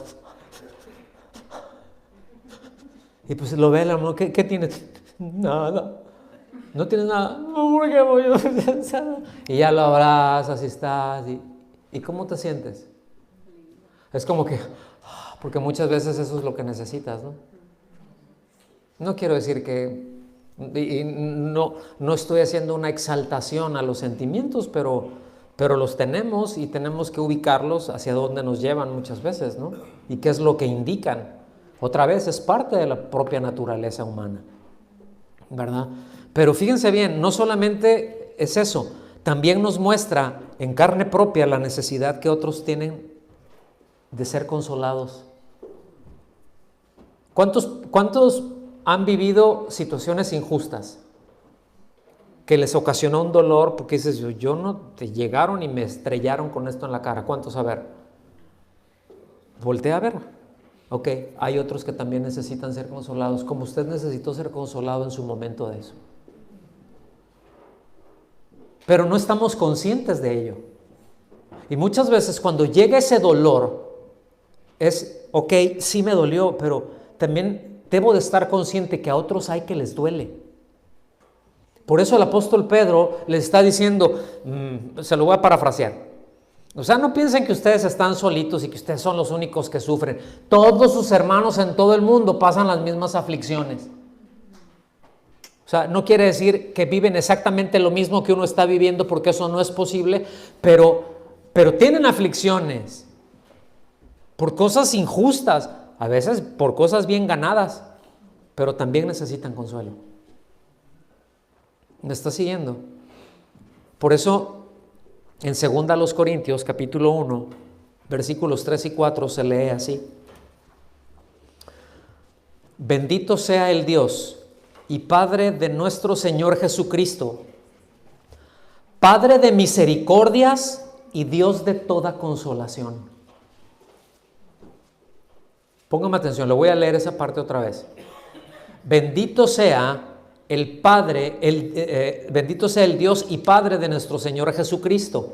Y pues lo ve el amor, ¿qué tienes? Nada. ¿No tienes nada? No, porque voy a pensar. Y ya lo abrazas y estás. ¿Y cómo te sientes? Es como que, porque muchas veces eso es lo que necesitas, ¿no? No quiero decir que, no estoy haciendo una exaltación a los sentimientos, pero los tenemos y tenemos que ubicarlos hacia dónde nos llevan muchas veces, ¿no? Y qué es lo que indican. Otra vez, es parte de la propia naturaleza humana, ¿verdad? Pero fíjense bien, no solamente es eso, también nos muestra en carne propia la necesidad que otros tienen de ser consolados. ¿Cuántos han vivido situaciones injustas que les ocasionó un dolor porque dices, yo no, te llegaron y me estrellaron con esto en la cara? ¿Cuántos? A ver, voltea a ver. Ok, hay otros que también necesitan ser consolados, como usted necesitó ser consolado en su momento de eso. Pero no estamos conscientes de ello. Y muchas veces cuando llega ese dolor, es, ok, sí me dolió, pero también debo de estar consciente que a otros hay que les duele. Por eso el apóstol Pedro les está diciendo, se lo voy a parafrasear. O sea, no piensen que ustedes están solitos y que ustedes son los únicos que sufren. Todos sus hermanos en todo el mundo pasan las mismas aflicciones. O sea, no quiere decir que viven exactamente lo mismo que uno está viviendo, porque eso no es posible, pero tienen aflicciones por cosas injustas, a veces por cosas bien ganadas, pero también necesitan consuelo. ¿Me está siguiendo? Por eso en 2 Corintios capítulo 1, versículos 3 y 4 se lee así: bendito sea el Dios y Padre de nuestro Señor Jesucristo, Padre de misericordias y Dios de toda consolación. Póngame atención, le voy a leer esa parte otra vez. Bendito sea el Padre, bendito sea el Dios y Padre de nuestro Señor Jesucristo,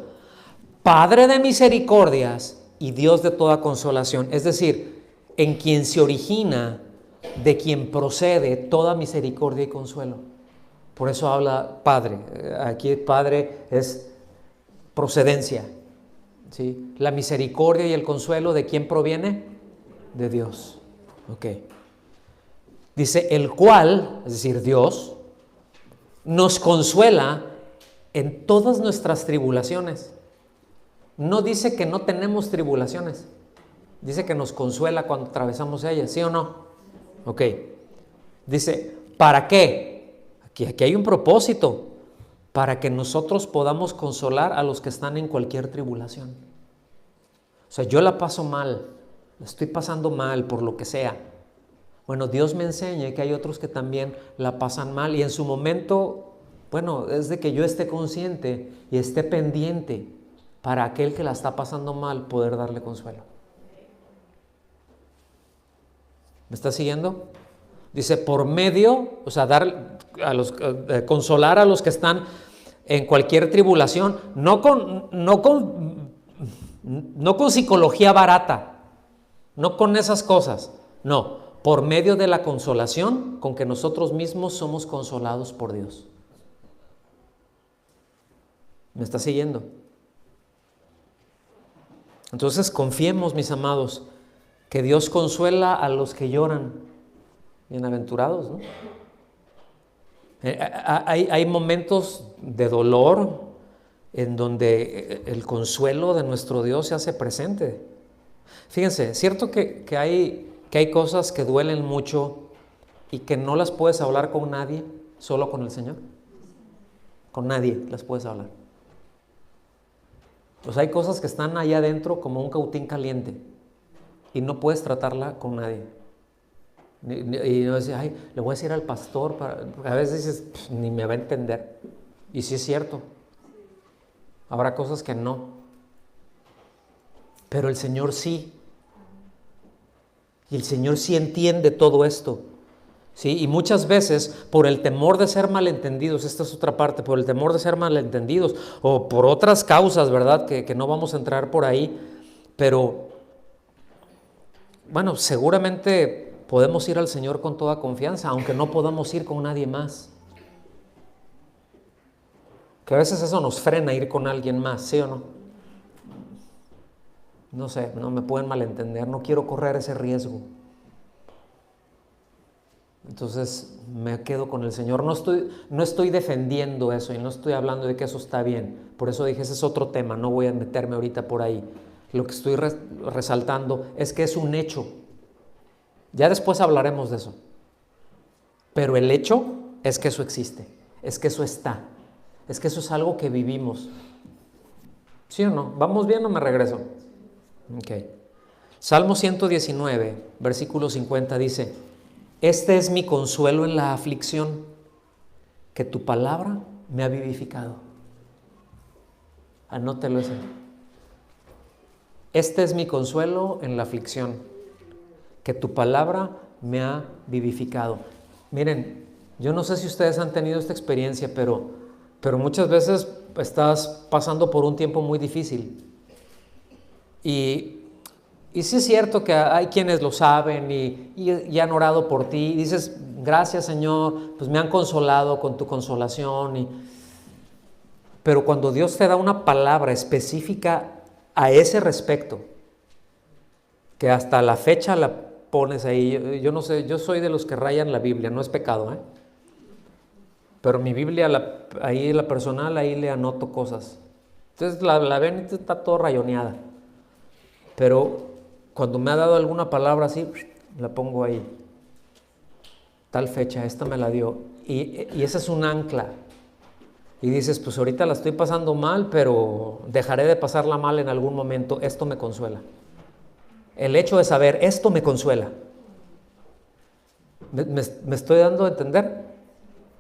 Padre de misericordias y Dios de toda consolación. Es decir, en quien se origina, de quien procede toda misericordia y consuelo. Por eso habla Padre. Aquí Padre es procedencia, ¿sí? La misericordia y el consuelo, ¿de quién proviene? De Dios. Ok. Dice, el cual, es decir, Dios, nos consuela en todas nuestras tribulaciones. No dice que no tenemos tribulaciones. Dice que nos consuela cuando atravesamos ellas, ¿sí o no? Ok. Dice, ¿para qué? Aquí hay un propósito. Para que nosotros podamos consolar a los que están en cualquier tribulación. O sea, yo la paso mal, la estoy pasando mal por lo que sea. Bueno, Dios me enseña que hay otros que también la pasan mal y en su momento, bueno, es de que yo esté consciente y esté pendiente para aquel que la está pasando mal poder darle consuelo. ¿Me está siguiendo? Dice, por medio, o sea, consolar a los que están en cualquier tribulación, no con psicología barata, no con esas cosas, no. Por medio de la consolación con que nosotros mismos somos consolados por Dios. ¿Me está siguiendo? Entonces confiemos, mis amados, que Dios consuela a los que lloran. Bienaventurados, ¿no? Hay momentos de dolor en donde el consuelo de nuestro Dios se hace presente. Fíjense, cierto que hay cosas que duelen mucho y que no las puedes hablar con nadie, solo con el Señor. Con nadie las puedes hablar. Pues hay cosas que están allá adentro como un cautín caliente y no puedes tratarla con nadie. Y no decir, ay, le voy a decir al pastor, a veces dices, pues, ni me va a entender. Y sí es cierto, habrá cosas que no, pero el Señor sí. Y el Señor sí entiende todo esto, ¿sí? Y muchas veces por el temor de ser malentendidos, esta es otra parte, por el temor de ser malentendidos o por otras causas, ¿verdad? Que no vamos a entrar por ahí, pero bueno, seguramente podemos ir al Señor con toda confianza, aunque no podamos ir con nadie más. Que a veces eso nos frena ir con alguien más, ¿sí o no? No sé, no me pueden malentender, no quiero correr ese riesgo. Entonces me quedo con el Señor. No estoy defendiendo eso y no estoy hablando de que eso está bien. Por eso dije, ese es otro tema, no voy a meterme ahorita por ahí. Lo que estoy resaltando es que es un hecho. Ya después hablaremos de eso. Pero el hecho es que eso existe, es que eso está, es que eso es algo que vivimos. ¿Sí o no? ¿Vamos bien o me regreso? Ok. Salmo 119, versículo 50 dice: este es mi consuelo en la aflicción, que tu palabra me ha vivificado. Anótelo ese. Este es mi consuelo en la aflicción, que tu palabra me ha vivificado. Miren, yo no sé si ustedes han tenido esta experiencia, pero muchas veces estás pasando por un tiempo muy difícil. Y sí es cierto que hay quienes lo saben y han orado por ti. Y dices, gracias Señor, pues me han consolado con tu consolación. Pero cuando Dios te da una palabra específica a ese respecto, que hasta la fecha la pones ahí, yo no sé, yo soy de los que rayan la Biblia, no es pecado, ¿eh? Pero mi Biblia, ahí la personal, ahí le anoto cosas. Entonces la ven y está todo rayoneada. Pero cuando me ha dado alguna palabra así, la pongo ahí. Tal fecha, esta me la dio. Y esa es un ancla. Y dices, pues ahorita la estoy pasando mal, pero dejaré de pasarla mal en algún momento. Esto me consuela. El hecho de saber, esto me consuela. ¿Me estoy dando a entender?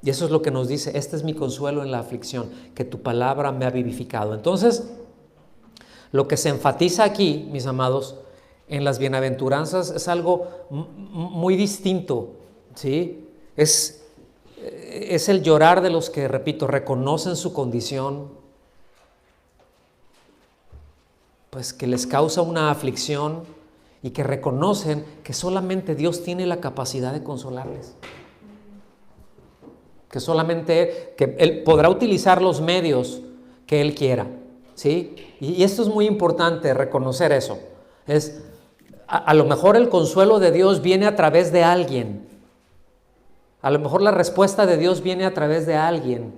Y eso es lo que nos dice, este es mi consuelo en la aflicción, que tu palabra me ha vivificado. Entonces, lo que se enfatiza aquí, mis amados, en las bienaventuranzas es algo muy distinto, ¿sí? Es el llorar de los que, repito, reconocen su condición, pues que les causa una aflicción y que reconocen que solamente Dios tiene la capacidad de consolarles. Que solamente que Él podrá utilizar los medios que Él quiera, ¿sí? Y esto es muy importante, reconocer eso. A lo mejor el consuelo de Dios viene a través de alguien. A lo mejor la respuesta de Dios viene a través de alguien.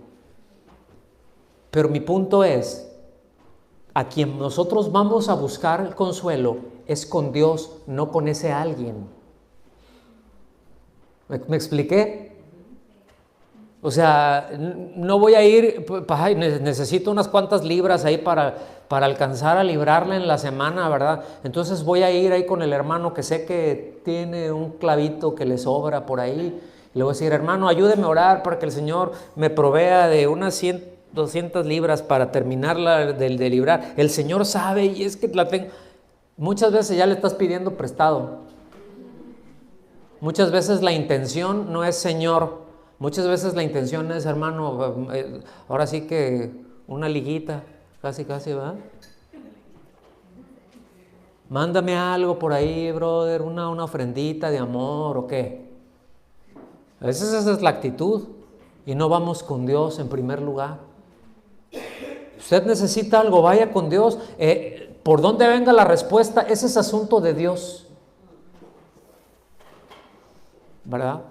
Pero mi punto es, a quien nosotros vamos a buscar el consuelo es con Dios, no con ese alguien. ¿Me expliqué? O sea, no voy a ir, ay, necesito unas cuantas libras ahí para alcanzar a librarla en la semana, ¿verdad? Entonces voy a ir ahí con el hermano que sé que tiene un clavito que le sobra por ahí. Y le voy a decir, hermano, ayúdeme a orar para que el Señor me provea de unas 100, 200 libras para terminarla de librar. El Señor sabe y es que la tengo. Muchas veces ya le estás pidiendo prestado. Muchas veces la intención no es Señor. Muchas veces la intención es, hermano, ahora sí que una liguita, casi, ¿verdad? Mándame algo por ahí, brother, una ofrendita de amor o qué. A veces esa es la actitud y no vamos con Dios en primer lugar. Usted necesita algo, vaya con Dios. Por dónde venga la respuesta, ese es asunto de Dios, ¿verdad?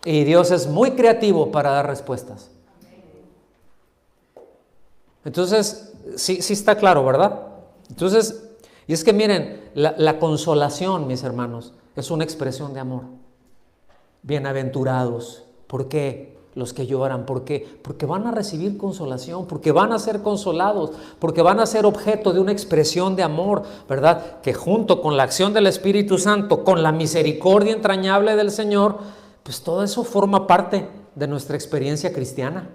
Y Dios es muy creativo para dar respuestas. Entonces, sí está claro, ¿verdad? Entonces, y es que miren, la consolación, mis hermanos, es una expresión de amor. Bienaventurados. ¿Por qué? Los que lloran. ¿Por qué? Porque van a recibir consolación, porque van a ser consolados, porque van a ser objeto de una expresión de amor, ¿verdad? Que junto con la acción del Espíritu Santo, con la misericordia entrañable del Señor, pues todo eso forma parte de nuestra experiencia cristiana.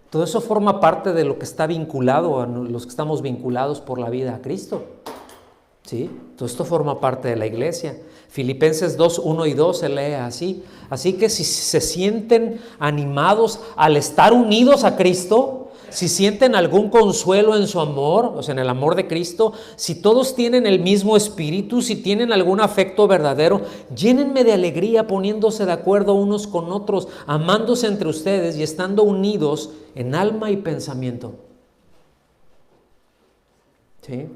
Todo eso forma parte de lo que está vinculado a los que estamos vinculados por la vida a Cristo. ¿Sí? Todo esto forma parte de la iglesia. Filipenses 2, 1 y 2 se lee así. Así que si se sienten animados al estar unidos a Cristo, si sienten algún consuelo en su amor, o sea, en el amor de Cristo, si todos tienen el mismo espíritu, si tienen algún afecto verdadero, llénenme de alegría poniéndose de acuerdo unos con otros, amándose entre ustedes y estando unidos en alma y pensamiento. ¿Sí?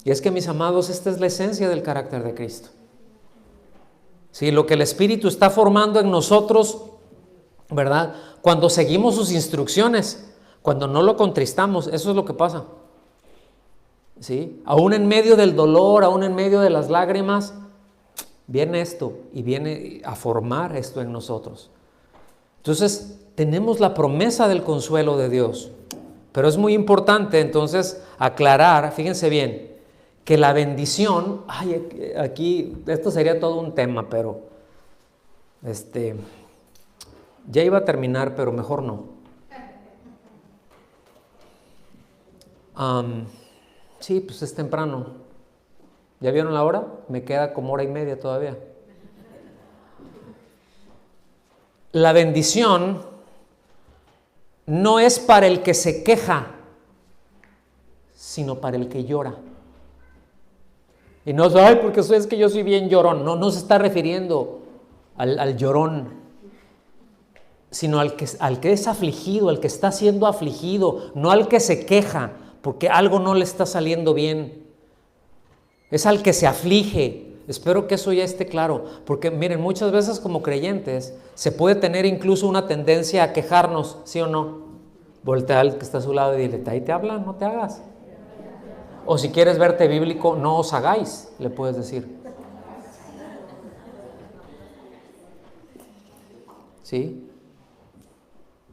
Y es que, mis amados, esta es la esencia del carácter de Cristo. Sí, lo que el Espíritu está formando en nosotros, ¿verdad? Cuando seguimos sus instrucciones, cuando no lo contristamos, eso es lo que pasa. ¿Sí? Aún en medio del dolor, aún en medio de las lágrimas, viene esto y viene a formar esto en nosotros. Entonces, tenemos la promesa del consuelo de Dios. Pero es muy importante entonces aclarar, fíjense bien, que la bendición, aquí, esto sería todo un tema, pero ya iba a terminar, pero mejor no. Sí, pues es temprano. ¿Ya vieron la hora? Me queda como 1:30 todavía. La bendición no es para el que se queja, sino para el que llora. Y no es, porque es que yo soy bien llorón. No se está refiriendo al llorón, sino al que es afligido, al que está siendo afligido, no al que se queja porque algo no le está saliendo bien. Es al que se aflige. Espero que eso ya esté claro, porque miren, muchas veces como creyentes se puede tener incluso una tendencia a quejarnos, ¿sí o no? Voltea al que está a su lado y dile, ahí te hablan, no te hagas. O si quieres verte bíblico, no os hagáis, le puedes decir. ¿Sí?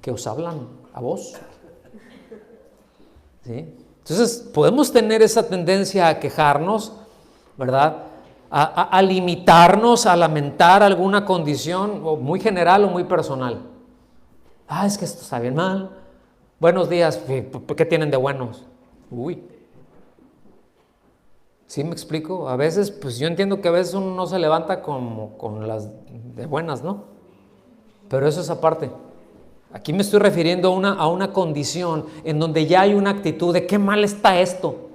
Que os hablan a vos. ¿Sí? Entonces, podemos tener esa tendencia a quejarnos, ¿verdad? A limitarnos, a lamentar alguna condición, o muy general o muy personal. Es que esto está bien mal. Buenos días, ¿qué tienen de buenos? Uy. ¿Sí me explico? A veces, pues yo entiendo que a veces uno no se levanta como con las de buenas, ¿no? Pero eso es aparte. Aquí me estoy refiriendo a una condición en donde ya hay una actitud de qué mal está esto.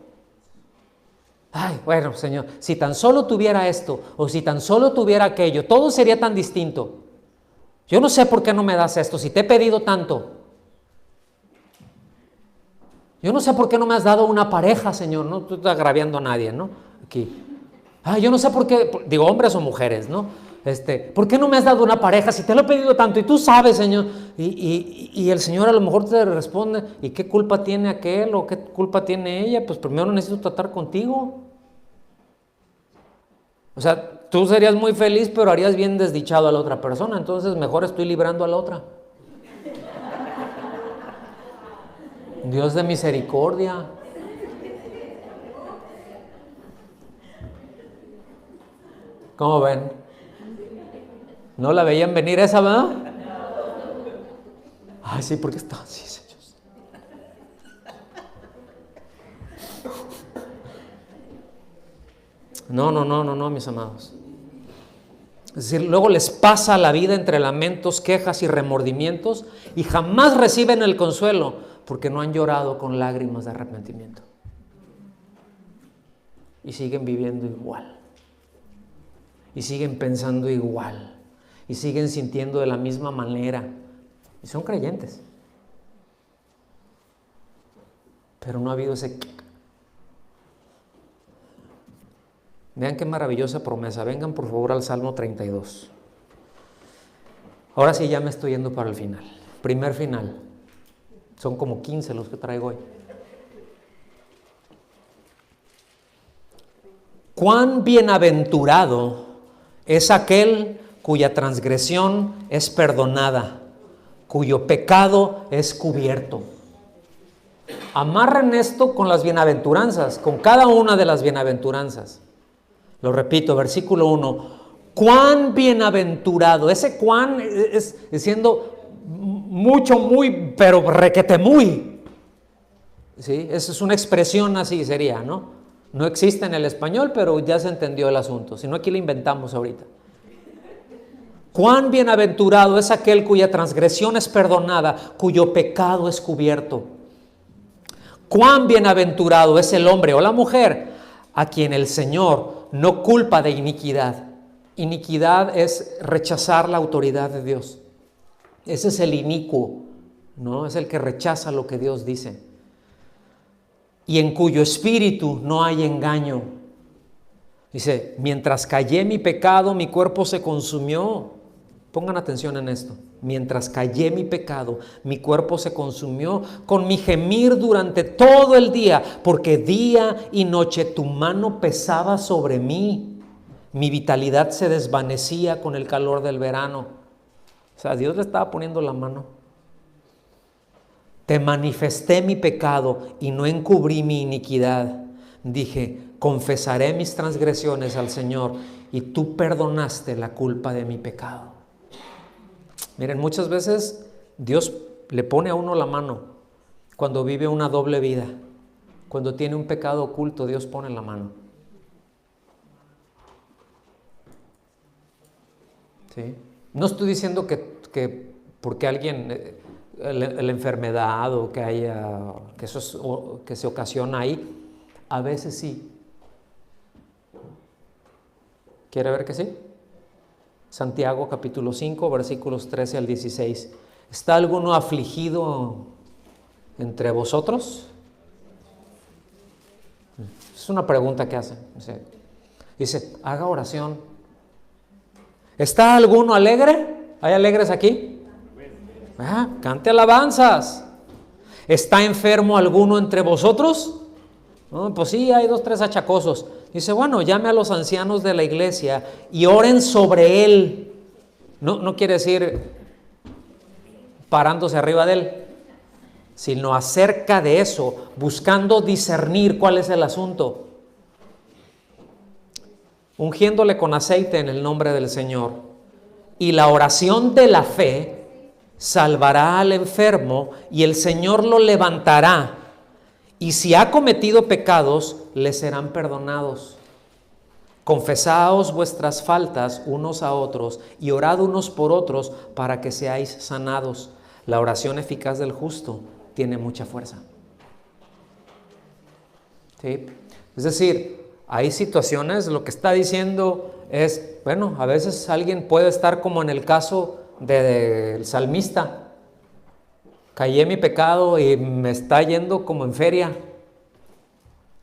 Bueno, Señor, si tan solo tuviera esto o si tan solo tuviera aquello, todo sería tan distinto. Yo no sé por qué no me das esto, si te he pedido tanto. Yo no sé por qué no me has dado una pareja, Señor, no tú estás agraviando a nadie, ¿no? Aquí. Yo no sé por qué, digo hombres o mujeres, ¿no? ¿Por qué no me has dado una pareja si te lo he pedido tanto y tú sabes, Señor? Y el Señor a lo mejor te responde, ¿y qué culpa tiene aquel o qué culpa tiene ella? Pues primero necesito tratar contigo. O sea, tú serías muy feliz, pero harías bien desdichado a la otra persona, entonces mejor estoy librando a la otra. Dios de misericordia. ¿Cómo ven? ¿No la veían venir esa, verdad? Sí, porque está así, Señor. No, mis amados. Es decir, luego les pasa la vida entre lamentos, quejas y remordimientos y jamás reciben el consuelo porque no han llorado con lágrimas de arrepentimiento. Y siguen viviendo igual. Y siguen pensando igual. Y siguen sintiendo de la misma manera. Y son creyentes. pero no ha habido ese... Vean qué maravillosa promesa. Vengan por favor al Salmo 32. Ahora sí ya me estoy yendo para el final. Primer final. Son como 15 los que traigo hoy. Cuán bienaventurado es aquel cuya transgresión es perdonada, cuyo pecado es cubierto. Amarren esto con las bienaventuranzas, con cada una de las bienaventuranzas. Lo repito, versículo 1. Cuán bienaventurado. Ese cuán es diciendo mucho, muy, pero requete muy. ¿Sí? Esa es una expresión así sería, ¿no? No existe en el español, pero ya se entendió el asunto. Si no, aquí lo inventamos ahorita. Cuán bienaventurado es aquel cuya transgresión es perdonada, cuyo pecado es cubierto. Cuán bienaventurado es el hombre o la mujer a quien el Señor no culpa de iniquidad. Iniquidad es rechazar la autoridad de Dios. Ese es el inicuo, ¿no? Es el que rechaza lo que Dios dice. Y en cuyo espíritu no hay engaño. Dice, mientras callé mi pecado, mi cuerpo se consumió. Pongan atención en esto. Mientras callé mi pecado, mi cuerpo se consumió con mi gemir durante todo el día, porque día y noche tu mano pesaba sobre mí. Mi vitalidad se desvanecía con el calor del verano. O sea, Dios le estaba poniendo la mano. Te manifesté mi pecado y no encubrí mi iniquidad. Dije, confesaré mis transgresiones al Señor y tú perdonaste la culpa de mi pecado. Miren, muchas veces Dios le pone a uno la mano cuando vive una doble vida. Cuando tiene un pecado oculto, Dios pone la mano. ¿Sí? No estoy diciendo que porque alguien, la enfermedad o que haya, que eso es, que se ocasiona ahí, a veces sí. ¿Quiere ver que sí? Santiago capítulo 5, versículos 13 al 16. ¿Está alguno afligido entre vosotros? Es una pregunta que hace. Dice, haga oración. ¿Está alguno alegre? ¿Hay alegres aquí? Cante alabanzas. ¿Está enfermo alguno entre vosotros? No, pues sí, hay 2, 3 achacosos. Dice, bueno, llame a los ancianos de la iglesia y oren sobre él. No quiere decir parándose arriba de él, sino acerca de eso, buscando discernir cuál es el asunto. Ungiéndole con aceite en el nombre del Señor. Y la oración de la fe salvará al enfermo y el Señor lo levantará. Y si ha cometido pecados, le serán perdonados. Confesaos vuestras faltas unos a otros y orad unos por otros para que seáis sanados. La oración eficaz del justo tiene mucha fuerza. ¿Sí? Es decir, hay situaciones, lo que está diciendo es, bueno, a veces alguien puede estar como en el caso del salmista. Callé mi pecado y me está yendo como en feria.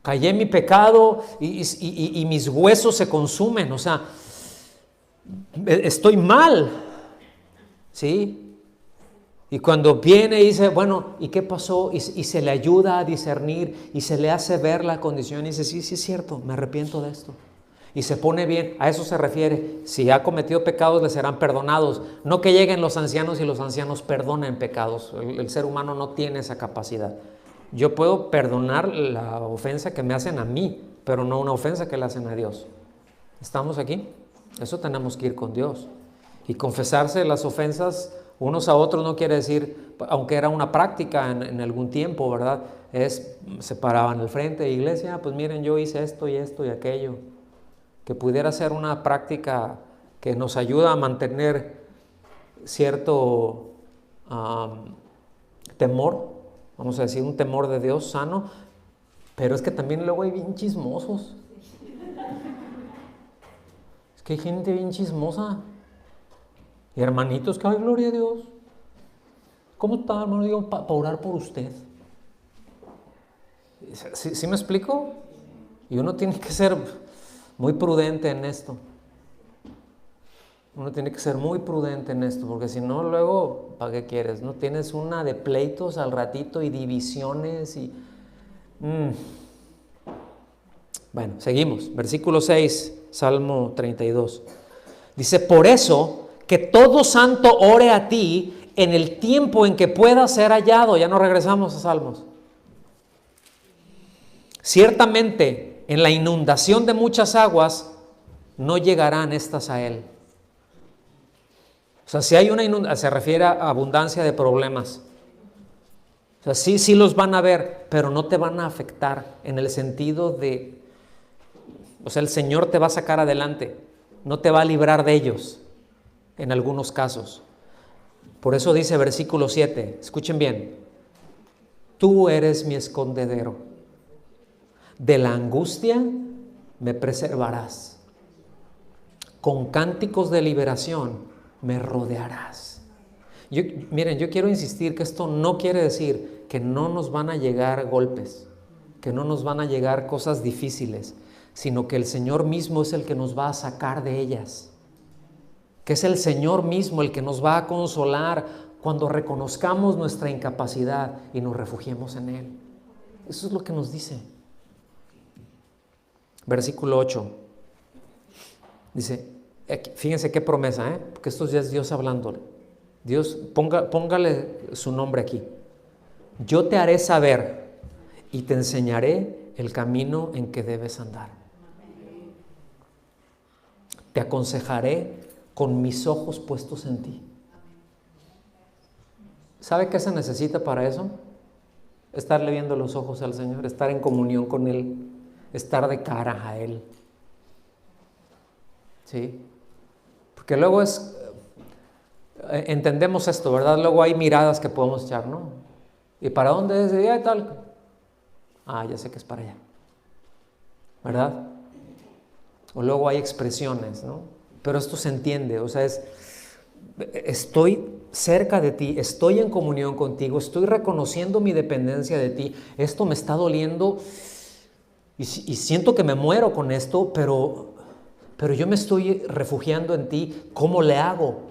Callé mi pecado y mis huesos se consumen. O sea, estoy mal. ¿Sí? Y cuando viene y dice, bueno, ¿y qué pasó? Y se le ayuda a discernir y se le hace ver la condición y dice, sí, sí es cierto, me arrepiento de esto. Y se pone bien, a eso se refiere. Si ha cometido pecados, le serán perdonados. No que lleguen los ancianos y los ancianos perdonen pecados. El ser humano no tiene esa capacidad. Yo puedo perdonar la ofensa que me hacen a mí, pero no una ofensa que le hacen a Dios. ¿Estamos aquí? Eso tenemos que ir con Dios. Y confesarse las ofensas unos a otros no quiere decir, aunque era una práctica en algún tiempo, ¿verdad? Se paraban al frente de iglesia, pues miren, yo hice esto y esto y aquello. Que pudiera ser una práctica que nos ayuda a mantener cierto temor, vamos a decir, un temor de Dios sano, pero es que también luego hay bien chismosos. Es que hay gente bien chismosa. Y hermanitos, que ay, gloria a Dios. ¿Cómo está, hermano? Digo, para orar por usted. ¿Sí me explico? Y uno tiene que ser muy prudente en esto. Uno tiene que ser muy prudente en esto, porque si no, luego, ¿para qué quieres? ¿No? Tienes una de pleitos al ratito y divisiones y... Bueno, seguimos. Versículo 6, Salmo 32. Dice, por eso, que todo santo ore a ti en el tiempo en que pueda ser hallado. Ya no regresamos a Salmos. Ciertamente, en la inundación de muchas aguas, no llegarán estas a él. O sea, si hay una inundación, se refiere a abundancia de problemas. O sea, sí los van a ver, pero no te van a afectar en el sentido de, o sea, el Señor te va a sacar adelante, no te va a librar de ellos en algunos casos. Por eso dice versículo 7, escuchen bien, tú eres mi escondedero, de la angustia me preservarás, con cánticos de liberación me rodearás. Miren, yo quiero insistir que esto no quiere decir que no nos van a llegar golpes, que no nos van a llegar cosas difíciles, sino que el Señor mismo es el que nos va a sacar de ellas, que es el Señor mismo el que nos va a consolar cuando reconozcamos nuestra incapacidad y nos refugiemos en Él. Eso es lo que nos dice. Versículo 8. Dice, fíjense qué promesa, porque esto ya es Dios hablándole. Dios, póngale su nombre aquí. Yo te haré saber y te enseñaré el camino en que debes andar. Te aconsejaré con mis ojos puestos en ti. ¿Sabe qué se necesita para eso? Estarle viendo los ojos al Señor, estar en comunión con Él, estar de cara a Él. ¿Sí? Porque luego entendemos esto, ¿verdad? Luego hay miradas que podemos echar, ¿no? ¿Y para dónde es? Y tal. Ya sé que es para allá, ¿verdad? O luego hay expresiones, ¿no? Pero esto se entiende, o sea, estoy cerca de ti, estoy en comunión contigo, estoy reconociendo mi dependencia de ti, esto me está doliendo y siento que me muero con esto, pero yo me estoy refugiando en ti. ¿Cómo le hago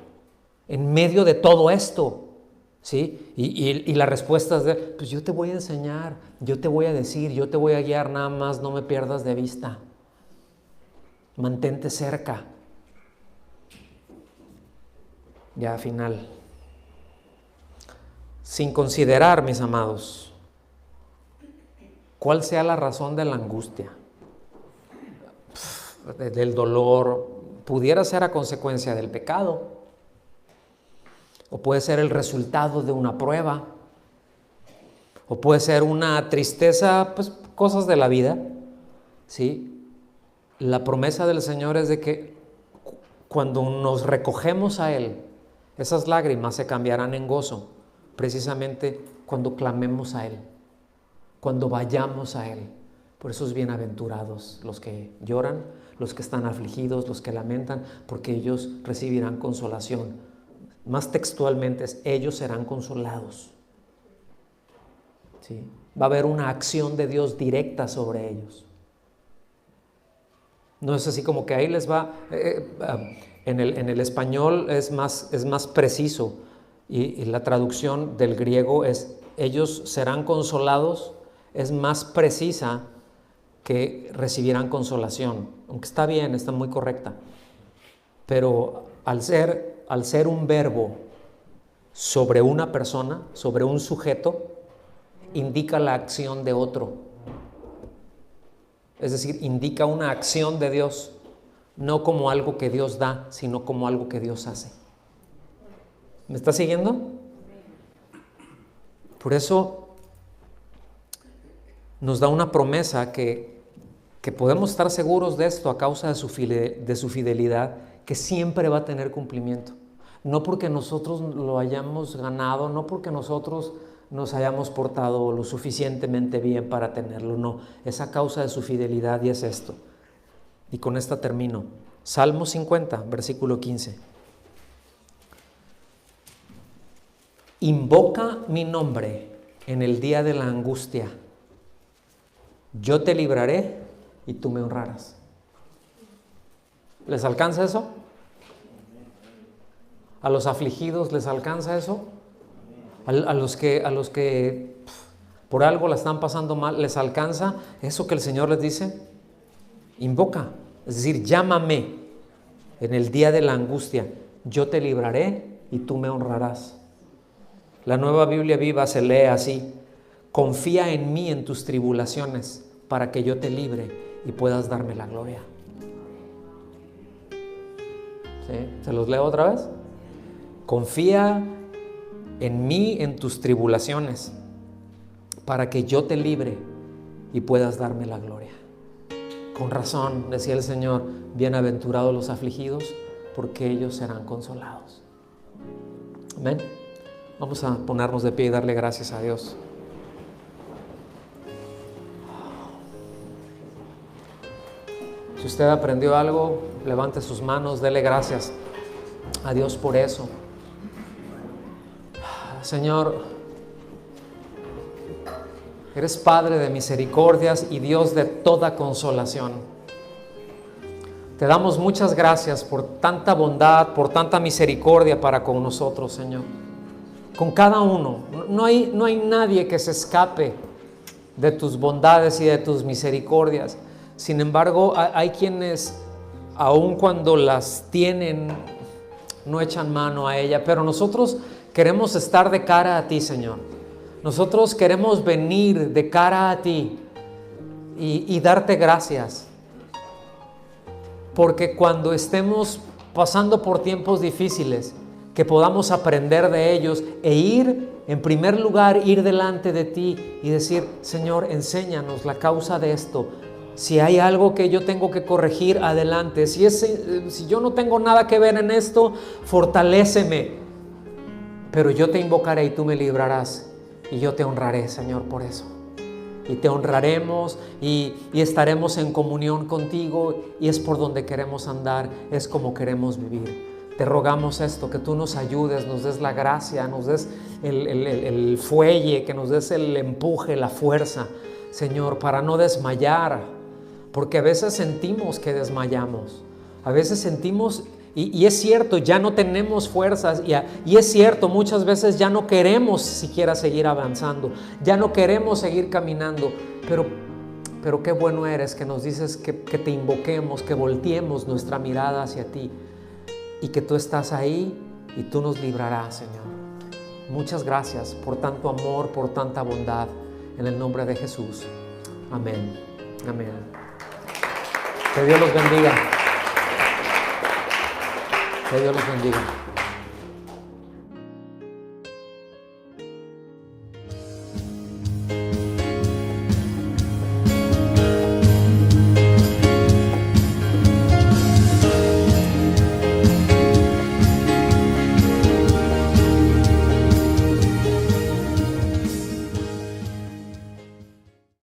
en medio de todo esto? ¿Sí? Y la respuesta es pues yo te voy a enseñar, yo te voy a decir, yo te voy a guiar, nada más no me pierdas de vista. Mantente cerca. Ya final. Sin considerar, mis amados, cuál sea la razón de la angustia, del dolor, pudiera ser a consecuencia del pecado, o puede ser el resultado de una prueba, o puede ser una tristeza, pues cosas de la vida, ¿sí? La promesa del Señor es de que cuando nos recogemos a Él, esas lágrimas se cambiarán en gozo, precisamente cuando clamemos a Él, cuando vayamos a Él. Por esos bienaventurados los que lloran, los que están afligidos, los que lamentan, porque ellos recibirán consolación. Más textualmente es, ellos serán consolados. ¿Sí? Va a haber una acción de Dios directa sobre ellos. No es así como que ahí les va, en el español es más preciso y la traducción del griego es ellos serán consolados, es más precisa que recibirán consolación, aunque está bien, está muy correcta, pero al ser un verbo sobre una persona, sobre un sujeto, indica la acción de otro. Es decir, indica una acción de Dios, no como algo que Dios da, sino como algo que Dios hace. ¿Me está siguiendo? Por eso nos da una promesa que podemos estar seguros de esto a causa de su fidelidad, que siempre va a tener cumplimiento. No porque nosotros lo hayamos ganado, no porque nosotros nos hayamos portado lo suficientemente bien para tenerlo, no, es a causa de su fidelidad y es esto. Y con esta termino. Salmo 50, versículo 15. Invoca mi nombre en el día de la angustia. yo te libraré y tú me honrarás. ¿Les alcanza eso? ¿A los afligidos les alcanza eso? ¿A los que por algo la están pasando mal, les alcanza eso que el Señor les dice? Invoca, es decir, llámame en el día de la angustia, yo te libraré y tú me honrarás. La Nueva Biblia Viva se lee así: confía en mí en tus tribulaciones para que yo te libre y puedas darme la gloria. ¿Sí? ¿Se los leo otra vez? Confía en mí en tus tribulaciones para que yo te libre y puedas darme la gloria. Con razón, decía el Señor, bienaventurados los afligidos, porque ellos serán consolados. Amén. Vamos a ponernos de pie y darle gracias a Dios. Si usted aprendió algo, levante sus manos, dele gracias a Dios por eso. Señor, eres Padre de misericordias y Dios de toda consolación. Te damos muchas gracias por tanta bondad, por tanta misericordia para con nosotros, Señor. Con cada uno. No hay nadie que se escape de tus bondades y de tus misericordias. Sin embargo, hay quienes, aun cuando las tienen, no echan mano a ella. Pero nosotros queremos estar de cara a ti, Señor. Nosotros queremos venir de cara a ti y darte gracias. Porque cuando estemos pasando por tiempos difíciles, que podamos aprender de ellos e ir, en primer lugar, ir delante de ti y decir: Señor, enséñanos la causa de esto. Si hay algo que yo tengo que corregir, adelante. Si yo no tengo nada que ver en esto, fortaléceme. Pero yo te invocaré y tú me librarás. Y yo te honraré, Señor, por eso. Y te honraremos y estaremos en comunión contigo, y es por donde queremos andar, es como queremos vivir. Te rogamos esto, que tú nos ayudes, nos des la gracia, nos des el fuelle, que nos des el empuje, la fuerza, Señor, para no desmayar, porque a veces sentimos que desmayamos, a veces sentimos, y es cierto, ya no tenemos fuerzas, y es cierto, muchas veces ya no queremos siquiera seguir avanzando, ya no queremos seguir caminando, pero qué bueno eres que nos dices que te invoquemos, que volteemos nuestra mirada hacia ti, y que tú estás ahí y tú nos librarás, Señor. Muchas gracias por tanto amor, por tanta bondad, en el nombre de Jesús. Amén. Amén. Que Dios los bendiga. Que Dios los bendiga.